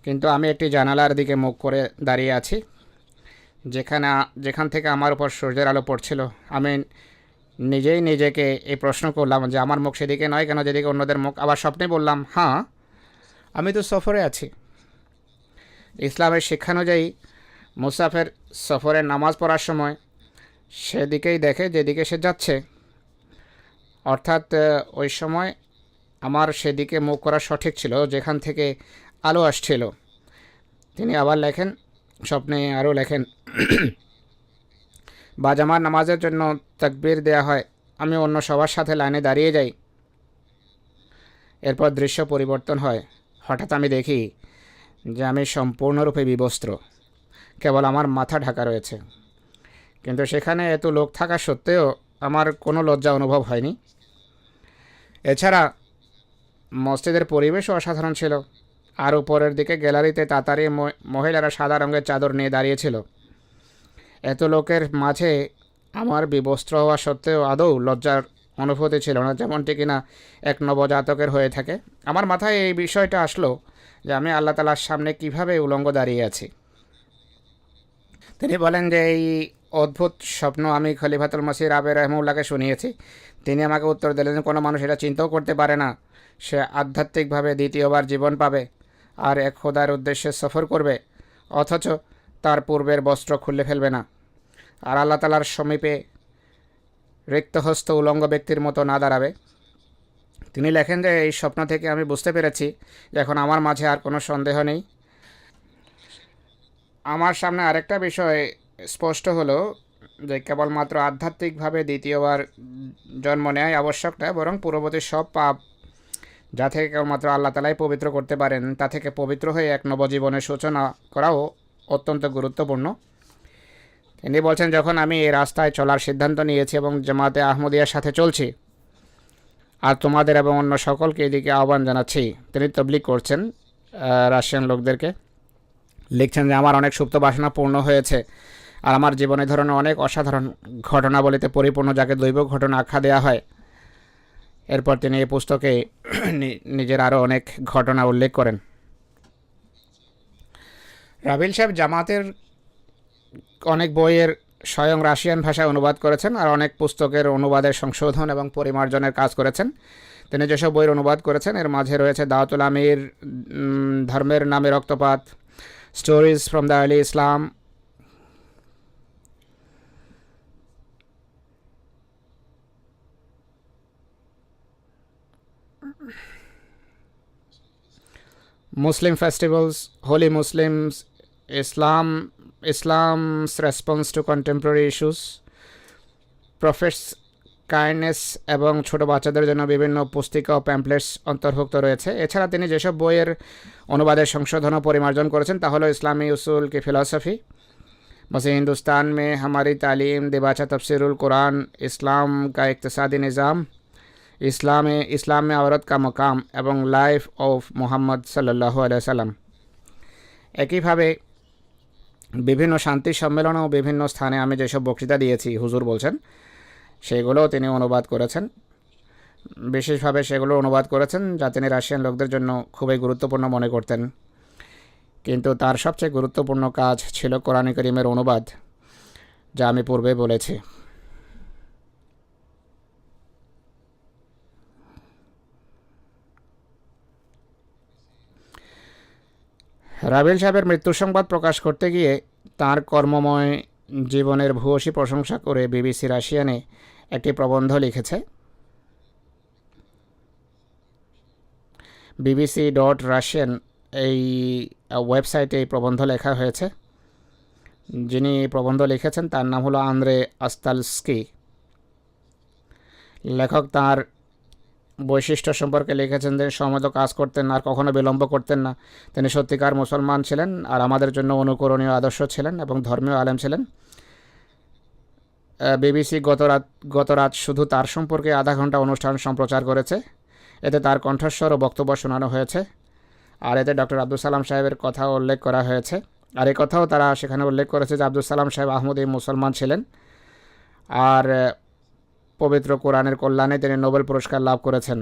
কিন্তু আমি একটি জানালার দিকে মুখ করে দাঁড়িয়ে আছি, যেখান থেকে আমার উপর সূর্যের আলো পড়ছিল। আমি নিজেই নিজেকে এই প্রশ্ন করলাম যে আমার মুখ সেদিকে নয় কেন, যেদিকে অন্যদের মুখ। আবার স্বপ্নে বললাম, হ্যাঁ, আমি তো সফরে আছি। ইসলামের শিক্ষানুযায়ী মুসাফের সফরে নামাজ পড়ার সময় সেদিকেই দেখে যেদিকে সে যাচ্ছে, অর্থাৎ ওই সময় আমার সেদিকে মুখ করা সঠিক ছিল যেখান থেকে আলো আসছিল। তিনি আবার লেখেন, স্বপ্নে আরও লেখেন, বাজামার নামাজের জন্য তাকবীর দেয়া হয়, আমি অন্য সবার সাথে লাইনে দাঁড়িয়ে যাই। এরপর দৃশ্য পরিবর্তন হয়। হঠাৎ আমি দেখি যে আমি সম্পূর্ণরূপে বিবস্ত্র, কেবল আমার মাথা ঢাকা রয়েছে। কিন্তু সেখানে এত লোক থাকা সত্ত্বেও আমার কোনো লজ্জা অনুভব হয়নি। এছাড়া মসজিদের পরিবেশও অসাধারণ ছিল। আর উপরের দিকে গ্যালারিতে তাতারি মহিলারা সাদা রঙের চাদর নিয়ে দাঁড়িয়েছিল। এত লোকের মাঝে আমার বিবস্ত্র হওয়া সত্ত্বেও আদৌ লজ্জার অনুভূতি ছিল না, যেমনটি কিনা এক নবজাতকের হয়ে থাকে। আমার মাথায় এই বিষয়টা আসলো যে আমি আল্লাহ তাআলার সামনে কিভাবে উলঙ্গ দাঁড়িয়ে আছি। তিনি বলেন যে এই অদ্ভুত স্বপ্ন আমি খলিফাতুল মসিহ রাবে রহমউল্লাহকে শুনিয়েছি। তিনি আমাকে উত্তর দিলেন, কোনো মানুষ এটা চিন্তাও করতে পারে না সে আধ্যাত্মিকভাবে দ্বিতীয়বার জীবন পাবে আর এক খোদার উদ্দেশ্যে সফর করবে, অথচ তার পূর্বের বস্ত্র খুলে ফেলবে না, আর আল্লাহ তাআলার সমীপে রিক্তহস্ত উলঙ্গ ব্যক্তির মতো না দাঁড়াবে। তিনি লেখেন যে এই স্বপ্ন থেকে আমি বুঝতে পেরেছি যে এখন আমার মাঝে আর কোনো সন্দেহ নেই। আমার সামনে আরেকটা বিষয় স্পষ্ট হলো যে কেবলমাত্র আধ্যাত্মিকভাবে দ্বিতীয়বার জন্ম নেয় আবশ্যক নয়, বরং পূর্ববর্তী সব পাপ যা থেকে কেবলমাত্র আল্লাহ তাআলাই পবিত্র করতে পারেন তা থেকে পবিত্র হয়ে এক নবজীবনের সূচনা করাও অত্যন্ত গুরুত্বপূর্ণ। তিনি বলছেন, যখন আমি এই রাস্তায় চলার সিদ্ধান্ত নিয়েছি এবং জামাতে আহমদিয়ার সাথে চলছি আর তোমাদের এবং অন্য সকলকে এদিকে আহ্বান জানাচ্ছি, তিনি তবলিগ করছেন রাশিয়ান লোকদেরকে। লিখছেন যে আমার অনেক সুপ্ত বাসনা পূর্ণ হয়েছে আর আমার জীবনে ধরনের অনেক অসাধারণ ঘটনাবলিতে পরিপূর্ণ, যাকে দৈব ঘটনা আখ্যা দেওয়া হয়। এরপর তিনি এই পুস্তকে নিজের আরও অনেক ঘটনা উল্লেখ করেন। রাবিল সাহেব জামাতের অনেক বইয়ের স্বয়ং রাশিয়ান ভাষায় অনুবাদ করেছেন আর অনেক পুস্তকের অনুবাদের সংশোধন এবং পরিমার্জনের কাজ করেছেন। তিনি যেসব বইয়ের অনুবাদ করেছেন এর মাঝে রয়েছে দাওয়াতুল আমির, ধর্মের নামে রক্তপাত, stories from the early Islam, Muslim festivals, Holy Muslims, Islam's response to contemporary issues, Prophets kindness এবং ছোট বাচ্চাদের জন্য বিভিন্ন পুস্তিকা ও প্যাম্পলেটস অন্তর্ভুক্ত রয়েছে। এছাড়া তিনি যেসব বইয়ের অনুবাদের সংশোধন ও পরিমার্জন করেছেন তা হলো ইসলামী উসুল কি ফিলসফি, मसीह हिंदुस्तान में हमारी तालीम, दिबाचा तफसीरुल कुरान, इस्लाम का इक्तिसादी निज़ाम, इस्लाम में औरत का मकाम এবং লাইফ অফ মুহাম্মদ সাল্লাল্লাহু আলাইহি সাল্লাম। একইভাবে বিভিন্ন শান্তি সম্মেলন ও বিভিন্ন স্থানে আমি যেসব বক্তৃতা দিয়েছি হুজুর বলছেন সেগুলোও তিনি অনুবাদ করেছেন। বিশেষভাবে সেগুলো অনুবাদ করেছেন যা তিনি রাশিয়ান লোকদের জন্য খুবই গুরুত্বপূর্ণ মনে করতেন। কিন্তু তার সবচেয়ে গুরুত্বপূর্ণ কাজ ছিল কোরআন কারীমের অনুবাদ, যা আমি পূর্বে বলেছি। রাবিল সাহেবের মৃত্যুর সংবাদ প্রকাশ করতে গিয়ে তার কর্মময় জীবনের ভূয়সী প্রশংসা করে বিবিসি রাশিয়ানে একটি প্রবন্ধ লিখেছে। BBC.Russian এই ওয়েবসাইটে এই প্রবন্ধ লেখা হয়েছে। যিনি প্রবন্ধ লিখেছেন তার নাম হলো আন্দ্রে আস্তালস্কি। লেখক তার বৈশিষ্ট্য সম্পর্কে লিখেছেন যে সময়মতো কাজ করতেন না, আর কখনো বিলম্ব করতেন না। তিনি সত্যিকার মুসলমান ছিলেন আর আমাদের জন্য অনুকরণীয় আদর্শ ছিলেন এবং ধর্মীয় আলেম ছিলেন। বিবিসি গত রাত শুধু তার সম্পর্কে আধা ঘন্টা অনুষ্ঠান সম্প্রচার করেছে। এতে তার কণ্ঠস্বর ও বক্তব্য শোনানো হয়েছে, আর এতে ডক্টর আব্দুল সালাম সাহেবের কথা উল্লেখ করা হয়েছে। আর এই কথাও তারা সেখানে উল্লেখ করেছে যে আব্দুল সালাম সাহেব আহমদী মুসলমান ছিলেন আর পবিত্র কোরআনের কল্যাণে তিনি নোবেল পুরস্কার লাভ করেছেন।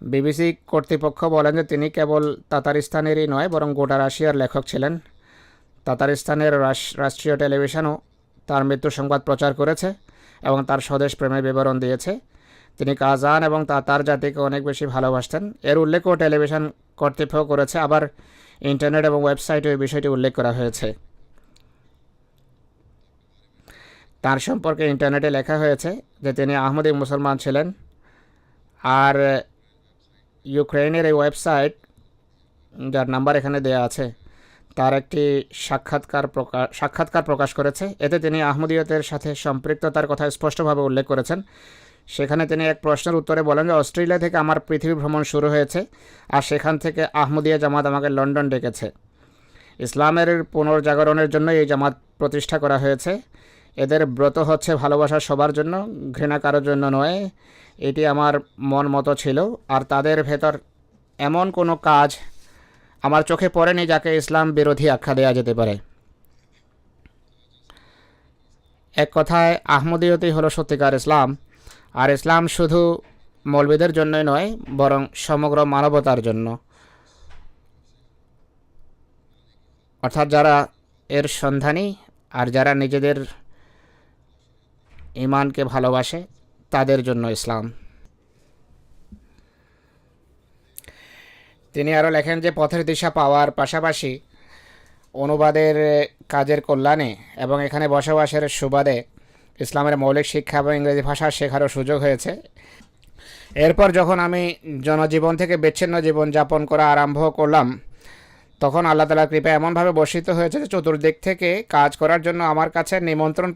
বিবিসি কর্তৃপক্ষ বলেন যে তিনি কেবল তাতারিস্তানেরই নয় বরং গোটা রাশিয়ার লেখক ছিলেন। তাতারিস্তানের রাষ্ট্রীয় টেলিভিশনও তার মৃত্যু সংবাদ প্রচার করেছে এবং তার স্বদেশ প্রেমের বিবরণ দিয়েছে। তিনি কাজান এবং তাতার জাতিকে অনেক বেশি ভালোবাসতেন, এর উল্লেখও টেলিভিশন কর্তৃপক্ষ করেছে। আবার ইন্টারনেট এবং ওয়েবসাইটে এই বিষয়টি উল্লেখ করা হয়েছে। তার সম্পর্কে ইন্টারনেটে লেখা হয়েছে যে তিনি আহমদী মুসলমান ছিলেন। আর ইউক্রেনের এই ওয়েবসাইট, যার নাম্বার এখানে দেয়া আছে, তার একটি সাক্ষাৎকার প্রকাশ করেছে। এতে তিনি আহমদীয়তের সাথে সম্পৃক্ততার কথা স্পষ্টভাবে উল্লেখ করেছেন। সেখানে তিনি এক প্রশ্নের উত্তরে বলেন যে অস্ট্রেলিয়া থেকে আমার পৃথিবী ভ্রমণ শুরু হয়েছে, আর সেখান থেকে আহমদিয়া জামাত আমাকে লন্ডন ডেকেছে। ইসলামের পুনর্জাগরণের জন্য এই জামাত প্রতিষ্ঠা করা হয়েছে। এদের ব্রত হচ্ছে ভালোবাসা সবার জন্য, ঘৃণা কারোর জন্য নয়। এটি আমার মন মতো ছিল, আর তাদের ভেতর এমন কোনো কাজ আমার চোখে পড়েনি যাকে ইসলাম বিরোধী আখ্যা দেওয়া যেতে পারে। এক কথায় আহমদীয়তই হলো সত্যিকার ইসলাম, আর ইসলাম শুধু মৌলবীদের জন্যই নয় বরং সমগ্র মানবতার জন্য, অর্থাৎ যারা এর সন্ধানী আর যারা নিজেদের ঈমানকে ভালোবাসে তাদের জন্য ইসলাম। তিনি আরও লেখেন যে পথের দিশা পাওয়ার পাশাপাশি অনুবাদের কাজের কল্যাণে এবং এখানে বসবাসের সুবাদে ইসলামের মৌলিক শিক্ষা এবং ইংরেজি ভাষা শেখারও সুযোগ হয়েছে। এরপর যখন আমি জনজীবন থেকে বিচ্ছিন্ন জীবন যাপন করা আরম্ভ করলাম, তখন আল্লাহ তাআলার কৃপা এমনভাবে বর্ষিত হয়েছে যে চতুর্দিক থেকে কাজ করার জন্য আমার কাছে নিমন্ত্রণ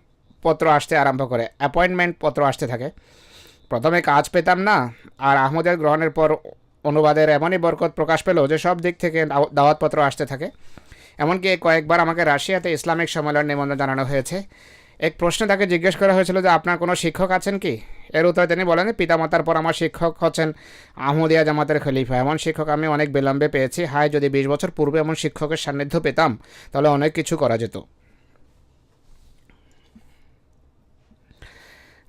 পত্র আসতে আরম্ভ করে, অ্যাপয়েন্টমেন্ট পত্র আসতে থাকে। প্রথমে কাজ পেতাম না, আর আহমদের গ্রহণের পর অনুবাদের এমনই বরকত প্রকাশ পেল যে সব দিক থেকে দাওয়াতপত্র আসতে থাকে। এমনকি কয়েকবার আমাকে রাশিয়াতে ইসলামিক সম্মেলন নিমন্ত্রণ জানানো হয়েছে। এক প্রশ্নে তাকে জিজ্ঞেস করা হয়েছিল যে আপনার কোনো শিক্ষক আছেন কি? এর উত্তরে তিনি বলেন পিতামাতার পর আমার শিক্ষক হচ্ছেন আহমদিয়া জামাতের খলিফা। এমন শিক্ষক আমি অনেক বিলম্বে পেয়েছি। হায়, যদি 20 বছর পূর্বে এমন শিক্ষকের সান্নিধ্য পেতাম তাহলে অনেক কিছু করা যেত।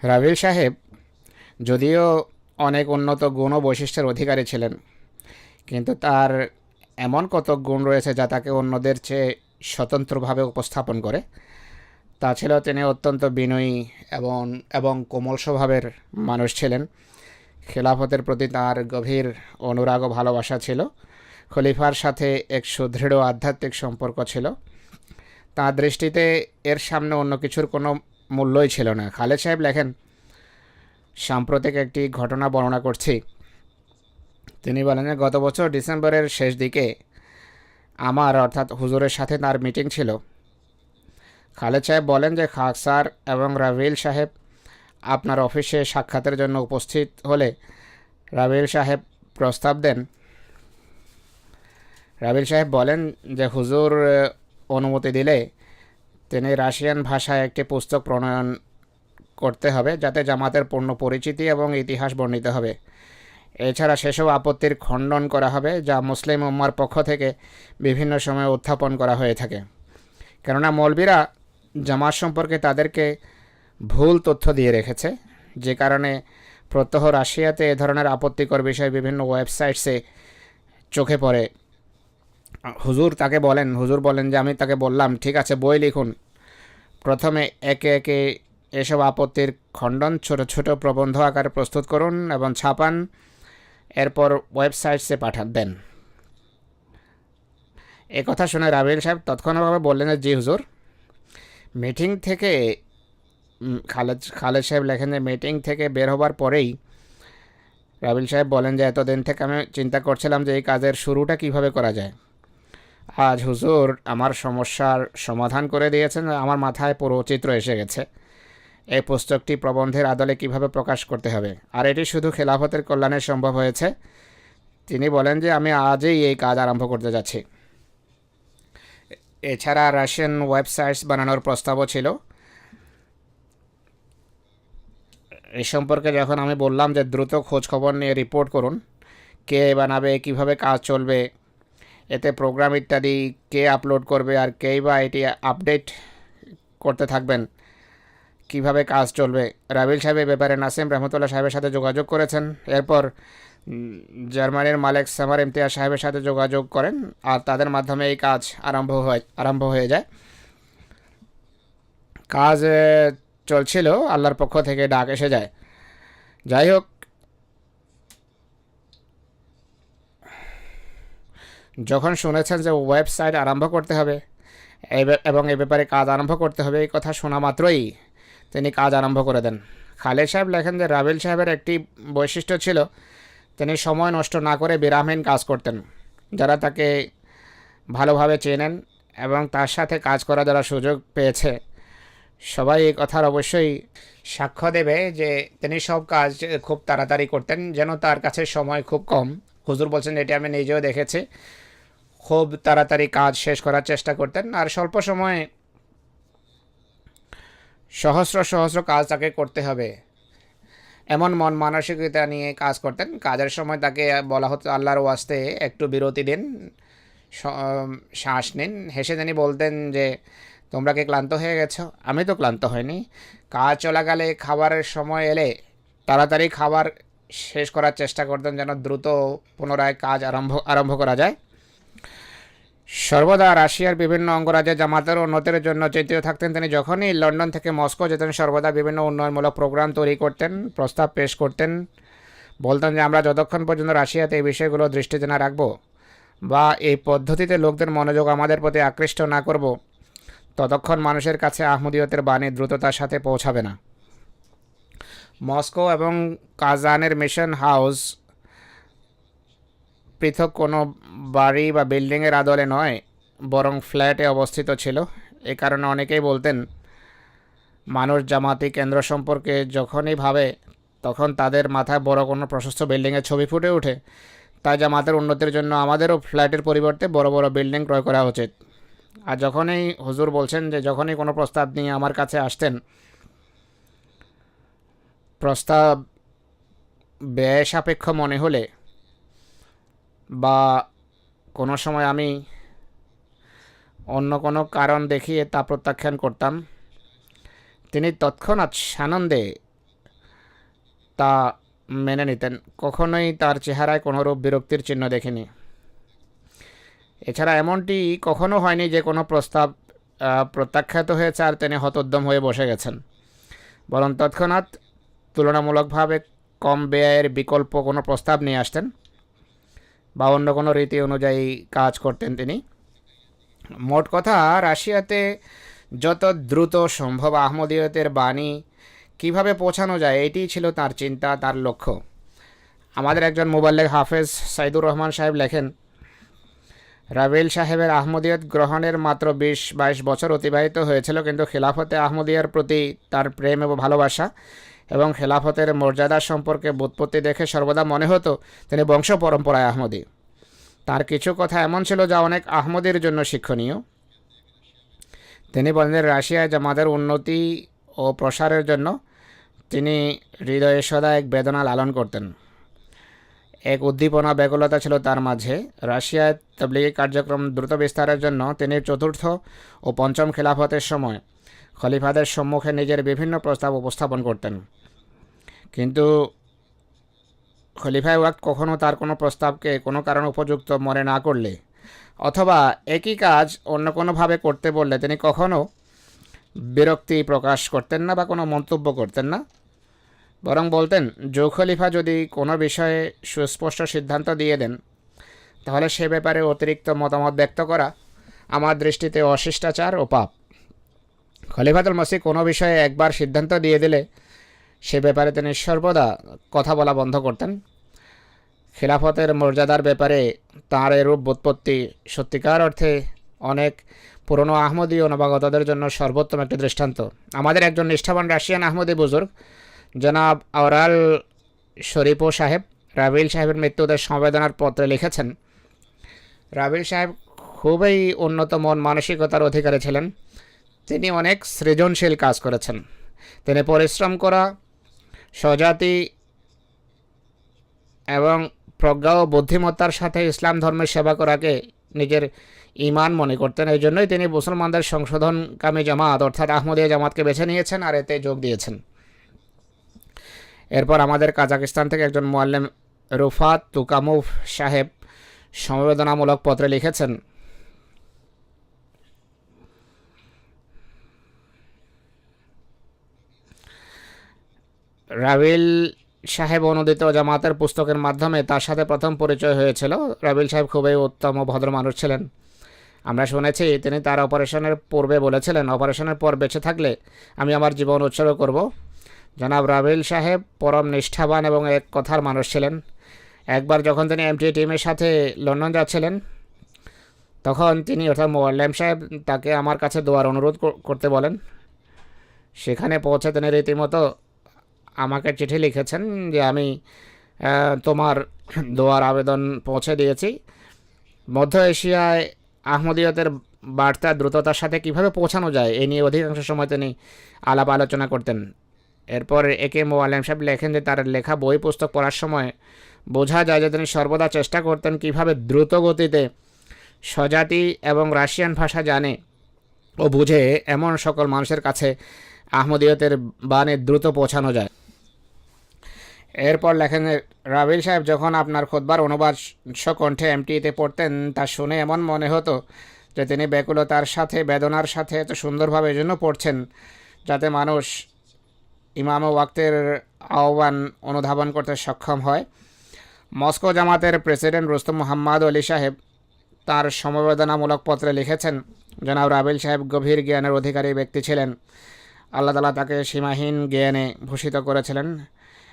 রাবিল সাহেব যদিও অনেক উন্নত গুণ ও বৈশিষ্ট্যের অধিকারী ছিলেন, কিন্তু তার এমন কত গুণ রয়েছে যা তাকে অন্যদের চেয়ে স্বতন্ত্রভাবে উপস্থাপন করে। তা ছিল তিনি অত্যন্ত বিনয়ী এবং কোমল স্বভাবের মানুষ ছিলেন। খেলাফতের প্রতি তাঁর গভীর অনুরাগ ও ভালোবাসা ছিল। খলিফার সাথে এক সুদৃঢ় আধ্যাত্মিক সম্পর্ক ছিল। তাঁর দৃষ্টিতে এর সামনে অন্য কিছুর কোনো মূল্যই ছিল না। খালেদ সাহেব লেখেন, সাম্প্রতিক একটি ঘটনা বর্ণনা করছি। তিনি বলেন যে গত বছর ডিসেম্বরের শেষ দিকে আমার অর্থাৎ হুজুরের সাথে তার মিটিং ছিল। খালেদ সাহেব বলেন যে খাক স্যার এবং রাবিল সাহেব আপনার অফিসে সাক্ষাতের জন্য উপস্থিত হলে রাবিল সাহেব প্রস্তাব দেন। রাবিল সাহেব বলেন যে হুজুর অনুমতি দিলে তিনি রাশিয়ান ভাষায় একটি পুস্তক প্রণয়ন করতে হবে যাতে জামাতের পূর্ণ পরিচিতি এবং ইতিহাস বর্ণিত হবে। এছাড়া সেসব আপত্তির খণ্ডন করা হবে যা মুসলিম উম্মার পক্ষ থেকে বিভিন্ন সময়ে উত্থাপন করা হয়ে থাকে। কেননা মৌলবীরা জামাত সম্পর্কে তাদেরকে ভুল তথ্য দিয়ে রেখেছে, যে কারণে প্রত্যহ রাশিয়াতে এ ধরনের আপত্তিকর বিষয় বিভিন্ন ওয়েবসাইটসে চোখে পড়ে। হুজুর বলেন যে আমি তাকে বললাম, ঠিক আছে, বই লিখুন। প্রথমে একে একে এসব আপত্তির খণ্ডন ছোট ছোট প্রবন্ধ আকারে প্রস্তুত করুন এবং ছাপান, এরপর ওয়েবসাইটসে পাঠান দেন। এ কথা শুনে রাবিল সাহেব তৎক্ষণাৎভাবে বললেন যে জি হুজুর। মিটিং থেকে খালেদ সাহেব লেখেন যে মিটিং থেকে বের হবার পরেই রাবিল সাহেব বলেন যে এতদিন থেকে আমি চিন্তা করছিলাম যে এই কাজের শুরুটা কিভাবে করা যায়। আজ হুজুর আমার সমস্যার সমাধান করে দিয়েছেন। আমার মাথায় পুরো চিত্র এসে গেছে। এই পুস্তকটি প্রবন্ধের আদলে কিভাবে প্রকাশ করতে হবে, আর এটি শুধু খেলাফতের কল্যাণে সম্ভব হয়েছে। তিনি বলেন যে আমি আজই এই কাজ আরম্ভ করতে যাচ্ছি। এছাড়া রাশিয়ান ওয়েবসাইটস বানানোর প্রস্তাবও ছিল। এই সম্পর্কে যখন আমি বললাম যে দ্রুত খোঁজ খবর নিয়ে রিপোর্ট করুন, কে বানাবে, কিভাবে কাজ চলবে, এতে প্রোগ্রাম ইত্যাদি কে আপলোড করবে, আর কেই বা এটি আপডেট করতে থাকবেন, কিভাবে কাজ চলবে, রাবিল সাহেবের ব্যাপারে নাসিম রহমতুল্লাহ সাহেবের সাথে যোগাযোগ করেছেন। এরপর জার্মানির মালেক সামার ইমতিয়াজ সাহেবের সাথে যোগাযোগ করেন, আর তাদের মাধ্যমে এই কাজ আরম্ভ হয়ে যায়। কাজ চলছিল, আল্লাহর পক্ষ থেকে ডাক এসে যায়। যাই হোক, যখন শুনেছেন যে ওয়েবসাইট আরম্ভ করতে হবে এবং এ ব্যাপারে কাজ আরম্ভ করতে হবে, এই কথা শোনা মাত্রই তিনি কাজ আরম্ভ করে দেন। খালেদ সাহেব লেখেন যে রাবিল সাহেবের একটি বৈশিষ্ট্য ছিল, তিনি সময় নষ্ট না করে বিরামহীন কাজ করতেন। যারা তাকে ভালোভাবে চেনেন এবং তার সাথে কাজ করা যারা সুযোগ পেয়েছে, সবাই এই কথার অবশ্যই সাক্ষ্য দেবে যে তিনি সব কাজ খুব তাড়াতাড়ি করতেন, যেন তার কাছে সময় খুব কম। হুজুর বলছেন এটি আমি নিজেও দেখেছি। খুব তাড়াতাড়ি কাজ শেষ করার চেষ্টা করতেন, আর স্বল্প সময়ে সহস্র সহস্র কাজ তাকে করতে হবে এমন মন মানসিকতা নিয়ে কাজ করতেন। কাজের সময় তাকে বলা হতো আল্লাহর ওয়াস্তে একটু বিরতি দিন, শ্বাস নিন। হেসে তিনি বলতেন যে তোমরা কি ক্লান্ত হয়ে গেছো? আমি তো ক্লান্ত হয়নি। কাজ চলাকালে খাবারের সময় এলে তাড়াতাড়ি খাবার শেষ করার চেষ্টা করতেন, যেন দ্রুত পুনরায় কাজ আরম্ভ করা যায়। সর্বদা রাশিয়ার বিভিন্ন অঙ্গরাজ্যে জামাতের উন্নতির জন্য চিন্তিত থাকতেন তিনি। যখনই লন্ডন থেকে মস্কো যেতেন, সর্বদা বিভিন্ন উন্নয়নমূলক প্রোগ্রাম তৈরি করতেন, প্রস্তাব পেশ করতেন। বলতেন যে আমরা যতক্ষণ পর্যন্ত রাশিয়াতে এই বিষয়গুলো দৃষ্টি না রাখব বা এই পদ্ধতিতে লোকদের মনোযোগ আমাদের প্রতি আকৃষ্ট না করব, ততক্ষণ মানুষের কাছে আহমদীয়তের বাণী দ্রুততার সাথে পৌঁছাবে না। মস্কো এবং কাজানের মিশন হাউস পৃথক কোনো বাড়ি বা বিল্ডিংয়ের আদলে নয়, বরং ফ্ল্যাটে অবস্থিত ছিল। এ কারণে অনেকেই বলতেন মানুষ জামাতি কেন্দ্র সম্পর্কে যখনই ভাবে, তখন তাদের মাথায় বড় কোনো প্রশস্ত বিল্ডিংয়ের ছবি ফুটে ওঠে। তাই জামাতের উন্নতির জন্য আমাদেরও ফ্ল্যাটের পরিবর্তে বড় বড় বিল্ডিং ক্রয় করা উচিত। আর যখনই হুজুর বলছেন যে যখনই কোনো প্রস্তাব নিয়ে আমার কাছে আসতেন, প্রস্তাব ব্যয় সাপেক্ষ মনে হলে বা কোনো সময় আমি অন্য কোনো কারণ দেখিয়ে তা প্রত্যাখ্যান করতাম, তিনি তৎক্ষণাৎ সানন্দে তা মেনে নিতেন। কখনোই তার চেহারায় কোনোরূপ বিরক্তির চিহ্ন দেখিনি। এছাড়া এমনটি কখনো হয়নি যে কোনো প্রস্তাব প্রত্যাখ্যাত হয়েছে আর তিনি হতোদ্যম হয়ে বসে গেছেন, বরং তৎক্ষণাৎ তুলনামূলকভাবে কম ব্যয়ের বিকল্প কোনো প্রস্তাব নিয়ে আসতেন বা অন্য কোনো রীতি অনুযায়ী কাজ করতেন তিনি। মোট কথা, রাশিয়াতে যত দ্রুত সম্ভব আহমদীয়তের বাণী কিভাবে পৌঁছানো যায়, এটিই ছিল তার চিন্তা, তার লক্ষ্য। আমাদের একজন মুবাল্লিগ হাফেজ সাইদুর রহমান সাহেব লেখেন, রাবিল সাহেবের আহমদীয়ত গ্রহণের মাত্র 20-22 বছর অতিবাহিত হয়েছিল, কিন্তু খেলাফতে আহমদিয়ার প্রতি তার প্রেম এবং ভালোবাসা এবং খেলাফতের মর্যাদা সম্পর্কে ব্যুৎপত্তি দেখে সর্বদা মনে হতো তিনি বংশ পরম্পরায় আহমদী। তার কিছু কথা এমন ছিল যা অনেক আহমদীর জন্য শিক্ষণীয়। তিনি বলেন, রাশিয়ায় জামাতের উন্নতি ও প্রসারের জন্য তিনি হৃদয়ে সদা এক বেদনা লালন করতেন। এক উদ্দীপনা ব্যাকুলতা ছিল তার মাঝে। রাশিয়ায় তাবলীগী কার্যক্রম দ্রুত বিস্তারের জন্য তিনি চতুর্থ ও পঞ্চম খেলাফতের সময় খলিফাদের সম্মুখে নিজের বিভিন্ন প্রস্তাব উপস্থাপন করতেন, কিন্তু খলিফায়ে ওয়াক্ত কখনও তার কোনো প্রস্তাবকে কোনো কারণ উপযুক্ত মনে না করলে অথবা একই কাজ অন্য কোনোভাবে করতে বললে তিনি কখনও বিরক্তি প্রকাশ করতেন না বা কোনো মন্তব্য করতেন না, বরং বলতেন জো খলিফা যদি কোনো বিষয়ে সুস্পষ্ট সিদ্ধান্ত দিয়ে দেন তাহলে সে ব্যাপারে অতিরিক্ত মতামত ব্যক্ত করা আমার দৃষ্টিতে অশিষ্টাচার ও পাপ। খলিফাতুল মসিহ কোনো বিষয়ে একবার সিদ্ধান্ত দিয়ে দিলে সে ব্যাপারে তিনি সর্বদা কথা বলা বন্ধ করতেন। খিলাফতের মর্যাদার ব্যাপারে তাঁর এরূপ বোৎপত্তি সত্যিকার অর্থে অনেক পুরনো আহমদী ও নবাগতদের জন্য সর্বোত্তম একটি দৃষ্টান্ত। আমাদের একজন নিষ্ঠাবান রাশিয়ান আহমদী বুজুর্গ জনাব আওরাল শরীফো সাহেব রাবিল সাহেবের মৃত্যুতে সমবেদনার পত্রে লিখেছেন, রাবিল সাহেব খুবই উন্নত মন মানসিকতার অধিকারী ছিলেন। তিনি অনেক সৃজনশীল কাজ করেছেন। তিনি পরিশ্রম করা, স্বজাতি এবং প্রজ্ঞা ও বুদ্ধিমত্তার সাথে ইসলাম ধর্মের সেবা করাকে নিজের ঈমান মনে করতেন। এই জন্যই তিনি মুসলমানদের সংশোধনকামী জামাত অর্থাৎ আহমদিয়া জামাতকে বেছে নিয়েছেন আর এতে যোগ দিয়েছেন। এরপর আমাদের কাজাকিস্তান থেকে একজন মুআল্লিম রুফাত তুকামুভ সাহেব সমবেদনামূলক পত্রে লিখেছেন, রাবিল সাহেব অনুদিত জামাতের পুস্তকের মাধ্যমে তার সাথে প্রথম পরিচয় হয়েছিল। রাবিল সাহেব খুবই উত্তম ও ভদ্র মানুষ ছিলেন। আমরা শুনেছি তিনি তার অপারেশনের পূর্বে বলেছিলেন, অপারেশনের পর বেঁচে থাকলে আমি আমার জীবন উৎসর্গ করব। জনাব রাবিল সাহেব পরম নিষ্ঠাবান এবং এক কথার মানুষ ছিলেন। একবার যখন তিনি এমটি টিমের সাথে লন্ডন যাচ্ছিলেন তখন তিনি অর্থাৎ মোয়াল্লেম সাহেব তাকে আমার কাছে দোয়ার অনুরোধ করতে বলেন। সেখানে পৌঁছে তিনি রীতিমতো আমাকে চিঠি লিখেছেন যে আমি তোমার দোয়ার আবেদন পৌঁছে দিয়েছি। মধ্য এশিয়ায় আহমদিয়তের বার্তা দ্রুততার সাথে কিভাবে পৌঁছানো যায় এই নিয়ে অধিকাংশ সময় তিনি আলাপ আলোচনা করতেন। এরপর একে মোয়াল্লেম সাহেব লেখেন যে তার লেখা বই পুস্তক পড়ার সময় বোঝা যায় যে তিনি সর্বদা চেষ্টা করতেন কিভাবে দ্রুত গতিতে স্বজাতি এবং রাশিয়ান ভাষা জানে ও বুঝে এমন সকল মানুষের কাছে আহমদিয়তের বাণী দ্রুত পৌঁছানো যায়। এরপর লেখেন, রাবিল সাহেব যখন আপনার খুতবার অনুবাদ কণ্ঠে এমটিতে পড়তেন তা শুনে এমন মনে হতো যে তিনি ব্যাকুলতার সাথে বেদনার সাথে এত সুন্দরভাবে এজন্য পড়ছেন যাতে মানুষ ইমাম ওয়াক্তের আহ্বান অনুধাবন করতে সক্ষম হয়। মস্কো জামাতের প্রেসিডেন্ট রুস্তম মোহাম্মদ আলী সাহেব তার সমবেদনামূলক পত্রে লিখেছেন, জনাব রাবিল সাহেব গভীর জ্ঞানের অধিকারী ব্যক্তি ছিলেন। আল্লাহ তাআলা তাকে সীমাহীন জ্ঞানে ভূষিত করেছিলেন।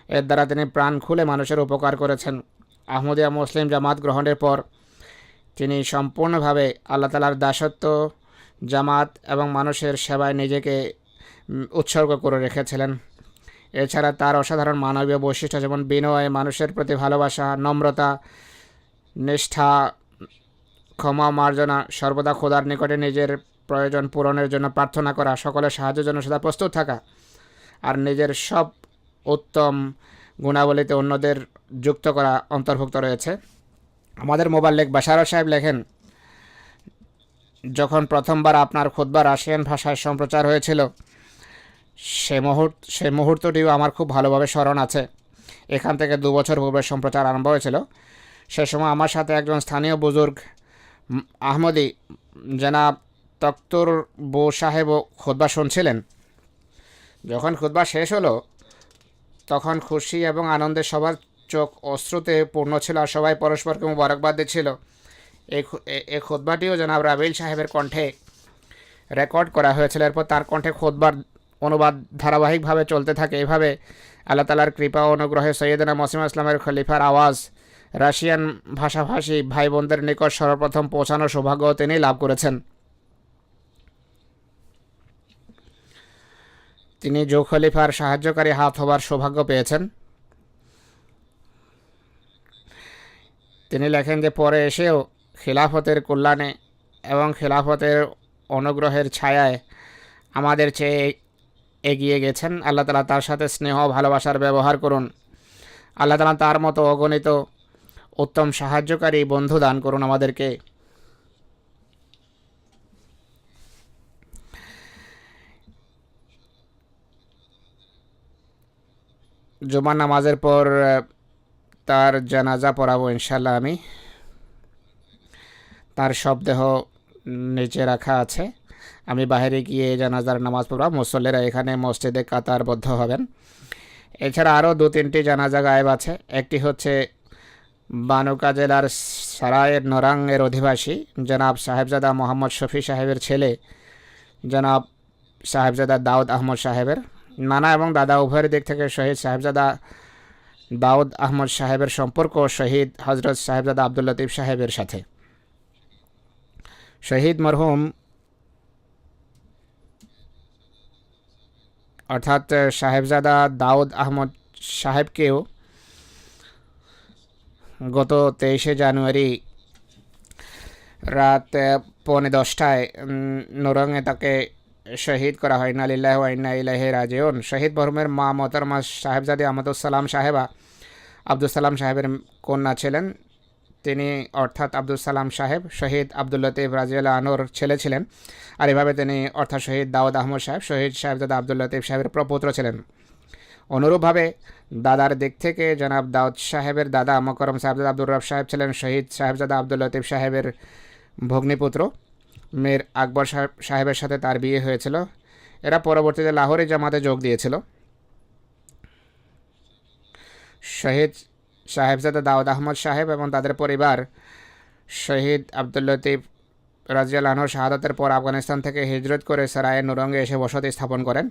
এর দ্বারা তিনি প্রাণ খুলে মানুষের উপকার করেছেন। আহমদিয়া মুসলিম জামাত গ্রহণের পর তিনি সম্পূর্ণভাবে আল্লাহ তাআলার দাসত্ব, জামাত এবং মানুষের সেবায় নিজেকে উৎসর্গ করে রেখেছিলেন। এছাড়া তার অসাধারণ মানবীয় বৈশিষ্ট্য যেমন বিনয়, মানুষের প্রতি ভালোবাসা, নম্রতা, নিষ্ঠা, ক্ষমা মার্জনা, সর্বদা খোদার নিকটে নিজের প্রয়োজন পূরণের জন্য প্রার্থনা করা, সকলের সাহায্যের জন্য সদা প্রস্তুত থাকা আর নিজের সব উত্তম গুণাবলীতে অন্যদের যুক্ত করা অন্তর্ভুক্ত রয়েছে। আমাদের মোবাল্লেগ বাশারত সাহেব লেখেন, যখন প্রথমবার আপনার খুতবা রাশিয়ান ভাষায় সম্প্রচার হয়েছিল সে মুহূর্তটিও আমার খুব ভালোভাবে স্মরণ আছে। এখান থেকে 2 বছর পূর্বে সম্প্রচার আরম্ভ হয়েছিল। সে সময় আমার সাথে একজন স্থানীয় বুজুর্গ আহমদি জনাব তক্তুর বো সাহেবও খুতবা শুনছিলেন। যখন খুতবা শেষ হলো তখন খুশি এবং আনন্দে সবার চোখ অশ্রুতে পূর্ণ ছিল আর সবাই পরস্পরকে মুবারকবাদ দিচ্ছিল। এই খুতবাটিও জনাব রাবিল সাহেবের কণ্ঠে রেকর্ড করা হয়েছিল। এরপর তার কণ্ঠে খুতবার অনুবাদ ধারাবাহিকভাবে চলতে থাকে। এভাবে আল্লাহ তাআলার কৃপা ও অনুগ্রহে সৈয়দনা মসিহ ইসলামের খলিফার আওয়াজ রাশিয়ান ভাষাভাষী ভাই বোনদের নিকট সর্বপ্রথম পৌঁছানোর সৌভাগ্য তিনি লাভ করেছেন। তিনি জো খলিফার সাহায্যকারী হাত হবার সৌভাগ্য পেয়েছেন। তিনি লেখেন যে পরে এসেও খিলাফতের কল্যাণে এবং খিলাফতের অনুগ্রহের ছায়ায় আমাদের চেয়ে এগিয়ে গেছেন। আল্লাহ তাআলা তার সাথে স্নেহ ভালোবাসার ব্যবহার করুন। আল্লাহ তাআলা তার মতো অগণিত উত্তম সাহায্যকারী বন্ধু দান করুন আমাদেরকে। জুমার নামাজের পর তার জানাজা পড়াবো ইনশাল্লাহ আমি। তার শবদেহ নিচে রাখা আছে। আমি বাইরে গিয়ে জানাজার নামাজ পড়ব। মুসল্লিরা এখানে মসজিদে কাতারবদ্ধ হবেন। এছাড়া আরও 2-3টি জানাজা গায়েব আছে। একটি হচ্ছে বানুকা জেলার সারায়ের নরাংয়ের অধিবাসী জনাব সাহেবজাদা মোহাম্মদ শফি সাহেবের ছেলে জনাব সাহেবজাদা দাউদ আহমদ সাহেবের। নানা এবং দাদা উভয়ের দিক থেকে শহীদ সাহেবজাদা দাউদ আহমদ সাহেবের সম্পর্ক শহীদ হজরত সাহেবজাদা আব্দুল লতিফ সাহেবের সাথে। শহীদ মরহুম অর্থাৎ সাহেবজাদা দাউদ আহমদ সাহেবকেও গত 23শে জানুয়ারি রাত 9:45টায় নরংয়ে তাকে শহীদ করা হয়। ইন্না লিল্লাহি ওয়া ইন্না ইলাইহি রাজিউন। শহীদ মরহুমের মা মোহতারমা সাহেবজাদী আহমদুস সালাম সাহেবা আব্দুল সালাম সাহেবের কন্যা ছিলেন। তিনি অর্থাৎ আব্দুল সালাম সাহেব শহীদ আব্দুল লতিফ রাজিয়াল্লাহু আনহুর ছেলে ছিলেন। আর এভাবে তিনি অর্থাৎ শহীদ দাউদ আহমদ সাহেব শহীদ সাহেবজাদা আব্দুল লতিফ সাহেবের প্রপুত্র ছিলেন। অনুরূপভাবে দাদার দিক থেকে জনাব দাউদ সাহেবের দাদা মকরম সাহেবজাদা আব্দুর রব সাহেব ছিলেন শহীদ সাহেবজাদা আব্দুল লতিফ সাহেবের ভগ্নিপুত্র। মীর আকবর সাহেবের সাথে তার বিয়ে হয়েছিল। এরা পরবর্তীতে লাহোরে জামাতে যোগ দিয়েছিল। শহীদ সাহেবজাদা দাউদ আহমদ সাহেব এবং তাদের পরিবার শহীদ আব্দুল লতিফ রাজিয়াল্লাহু আনহুর শাহাদাতের পর আফগানিস্তান থেকে হিজরত করে সারায়ে নুরঙ্গে এসে বসতি স্থাপন করেন।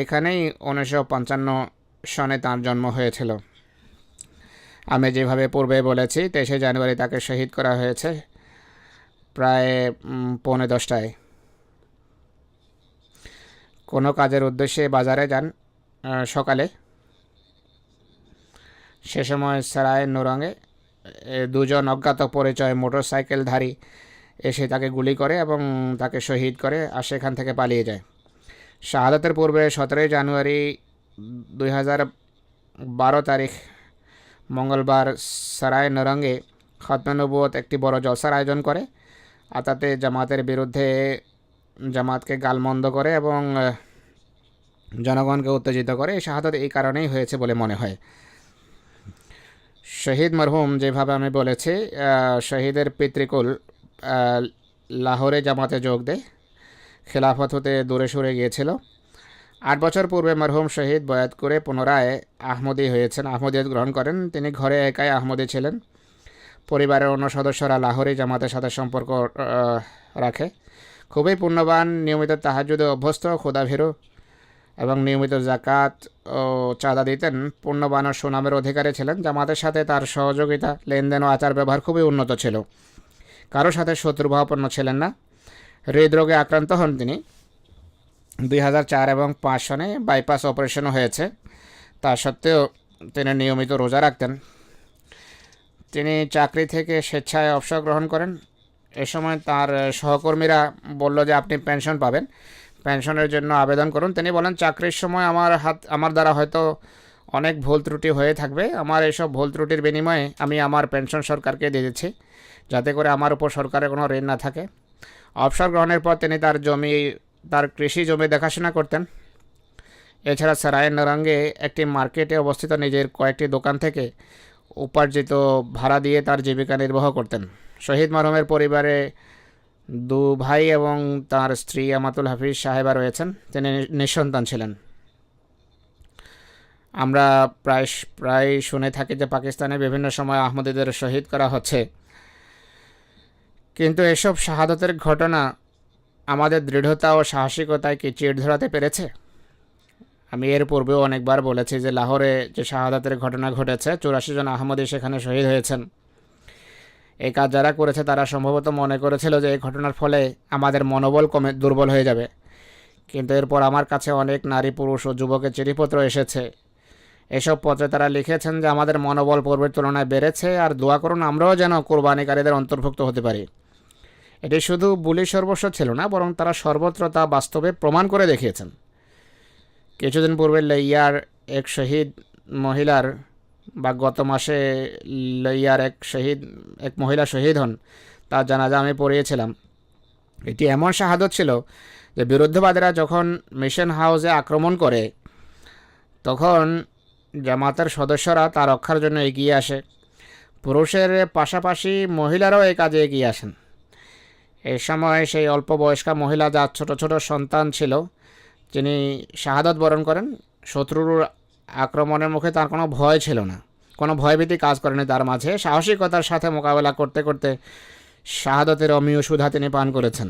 এখানেই 1955 সনে তাঁর জন্ম হয়েছিল। আমি যেভাবে পূর্বে বলেছি 23শে জানুয়ারি তাকে শহীদ করা হয়েছে প্রায় 9:45টায়। কোনো কাজের উদ্দেশ্যে বাজারে যান সকালে। সে সময় সারায়ে নুরঙ্গে 2জন অজ্ঞাত পরিচয় মোটরসাইকেলধারী এসে তাকে গুলি করে এবং তাকে শহীদ করে আর সেখান থেকে পালিয়ে যায়। শাহাদাতের পূর্বে 17 জানুয়ারি 2012 তারিখ মঙ্গলবার সারায়ে নুরঙ্গে খতমে নবুয়ত একটি বড় জলসার আয়োজন করে আর তাতে জামাতের বিরুদ্ধে জামাতকে গালমন্দ করে এবং জনগণকে উত্তেজিত করে। এই শাহাদাত এই কারণেই হয়েছে বলে মনে হয়। শহীদ মরহুম যেভাবে আমি বলেছি শহীদের পিতৃকুল লাহোরে জামাতে যোগ দেয়, খেলাফত হতে দূরে সরে গিয়েছিল। 8 বছর পূর্বে মরহুম শহীদ বয়াত করে পুনরায় আহমদী হয়েছেন, আহমদিয়ত গ্রহণ করেন। তিনি ঘরে একাই আহমদী ছিলেন। পরিবারের অন্য সদস্যরা লাহোরে জামাতের সাথে সম্পর্ক রাখে। খুবই পুণ্যবান, নিয়মিত তাহাজ্জুদে অভ্যস্ত, ক্ষুধাভীরু এবং নিয়মিত জাকাত ও চাঁদা দিতেন। পুণ্যবান ও সুনামের অধিকারী ছিলেন। জামাতের সাথে তার সহযোগিতা, লেনদেন ও আচার ব্যবহার খুবই উন্নত ছিল। কারো সাথে শত্রুভাবাপন্ন ছিলেন না। হৃদরোগে আক্রান্ত হন তিনি। 2004 এবং 5 সনে বাইপাস অপারেশনও হয়েছে। তা সত্ত্বেও তিনি নিয়মিত রোজা রাখতেন। তিনি চাকরি থেকে স্বেচ্ছায় অবসর গ্রহণ করেন। এ সময় তার সহকর্মীরা বলল যে আপনি পেনশন পাবেন, পেনশনের জন্য আবেদন করুন। তিনি বলেন চাকরির সময় আমার দ্বারা হয়তো অনেক ভুল ত্রুটি হয়ে থাকবে। আমার এসব ভুল ত্রুটির বিনিময়ে আমি আমার পেনশন সরকারকে দিয়ে দিচ্ছি, যাতে করে আমার উপর সরকারের কোনো ঋণ না থাকে। অবসর গ্রহণের পর তিনি তার কৃষি জমি দেখাশোনা করতেন। এছাড়া সারায়ে নুরঙ্গে একটি মার্কেটে অবস্থিত নিজের কয়েকটি দোকান থেকে উপার্জিত ভাড়া দিয়ে তার জীবিকা নির্বাহ করতেন। শহীদ মরহুমের পরিবারে 2 ভাই এবং তার স্ত্রী আমাতুল হাফিজ সাহেবা রয়েছেন। তিনি নিঃসন্তান ছিলেন। আমরা প্রায় শুনে থাকি যে পাকিস্তানে বিভিন্ন সময় আহমদীদের শহীদ করা হচ্ছে, কিন্তু এসব শাহাদতের ঘটনা আমাদের দৃঢ়তা ও সাহসিকতায় কি চিড় ধরাতে পেরেছে? আমি এর পূর্বেও অনেকবার বলেছি যে লাহোরে যে শাহাদাতের ঘটনা ঘটেছে 84 জন আহমদী সেখানে শহীদ হয়েছেন। এই কাজ যারা করেছে তারা সম্ভবত মনে করেছিল যে এই ঘটনার ফলে আমাদের মনোবল দুর্বল হয়ে যাবে। কিন্তু এরপর আমার কাছে অনেক নারী, পুরুষ ও যুবকের চিঠিপত্র এসেছে। এসব পত্রে তারা লিখেছেন যে আমাদের মনোবল পূর্বের তুলনায় বেড়েছে আর দোয়া করুন আমরাও যেন কোরবানিকারীদের অন্তর্ভুক্ত হতে পারি। এটি শুধু বুলি সর্বস্ব ছিল না, বরং তারা সর্বত্র তা বাস্তবে প্রমাণ করে দেখিয়েছেন। কিছুদিন পূর্বে লইয়ার এক শহীদ মহিলার গত মাসে লইয়ার এক মহিলা শহীদ হন, তার জানাজা আমি পড়িয়েছিলাম। এটি এমন শাহাদত ছিল যে বিরুদ্ধবাদীরা যখন মিশন হাউসে আক্রমণ করে তখন জামাতের সদস্যরা তা রক্ষার জন্য এগিয়ে আসে। পুরুষের পাশাপাশি মহিলারাও এই কাজে এগিয়ে আসেন। এই সময় সেই অল্প বয়স্কা মহিলা, যার ছোট ছোট সন্তান ছিল, যিনি শাহাদাত বরণ করেন। শত্রুর আক্রমণের মুখে তার কোনো ভয় ছিল না, কোনো ভয়ভীতি কাজ করেনি তার মাঝে। সাহসিকতার সাথে মোকাবেলা করতে করতে শাহাদাতের অমীয় সুধা তিনি পান করেছেন।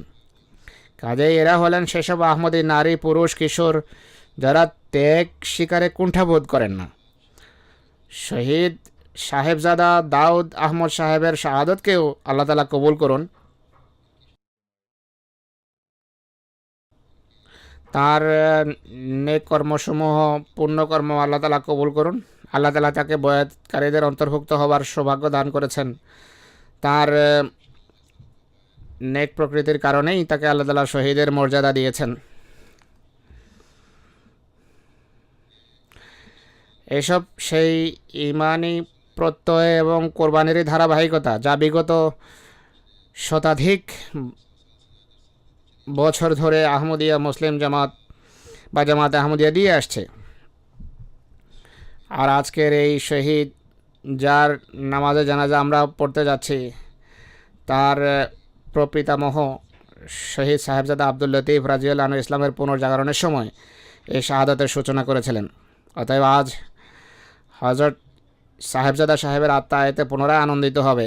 কাজেই এরা হলেন সেসব আহমদী নারী, পুরুষ, কিশোর যারা ত্যাগ শিকারে কুণ্ঠাবোধ করেন না। শহীদ সাহেবজাদা দাউদ আহমদ সাহেবের শাহাদতকেও আল্লাহ তাআলা কবুল করুন। তার নেক কর্মসমূহ, পুণ্যকর্ম আল্লাহ তাআলা কবুল করুন। আল্লাহ তাআলা তাকে বয়াতকারীদের অন্তর্ভুক্ত হবার সৌভাগ্য দান করেছেন। তার নেক প্রকৃতির কারণেই তাকে আল্লাহ তাআলা শহীদের মর্যাদা দিয়েছেন। এসব সেই ইমানি প্রত্যয় এবং কোরবানির ধারাবাহিকতা যা বিগত শতাধিক বছর ধরে আহমদিয়া মুসলিম জামাত বা জামাতে আহমদিয়া দিয়ে আসছে। আর আজকের এই শহীদ, যার নামাজে জানাজা আমরা পড়তে যাচ্ছি, তার প্রপিতামহ শহীদ সাহেবজাদা আব্দুল লতিফ রাজিয়াল্লাহু আনহু ইসলামের পুনর্জাগরণের সময় এই শাহাদাতের সূচনা করেছিলেন। অতএব আজ হযরত সাহেবজাদা সাহেবের আত্মা এতে পুনরায় আনন্দিত হবে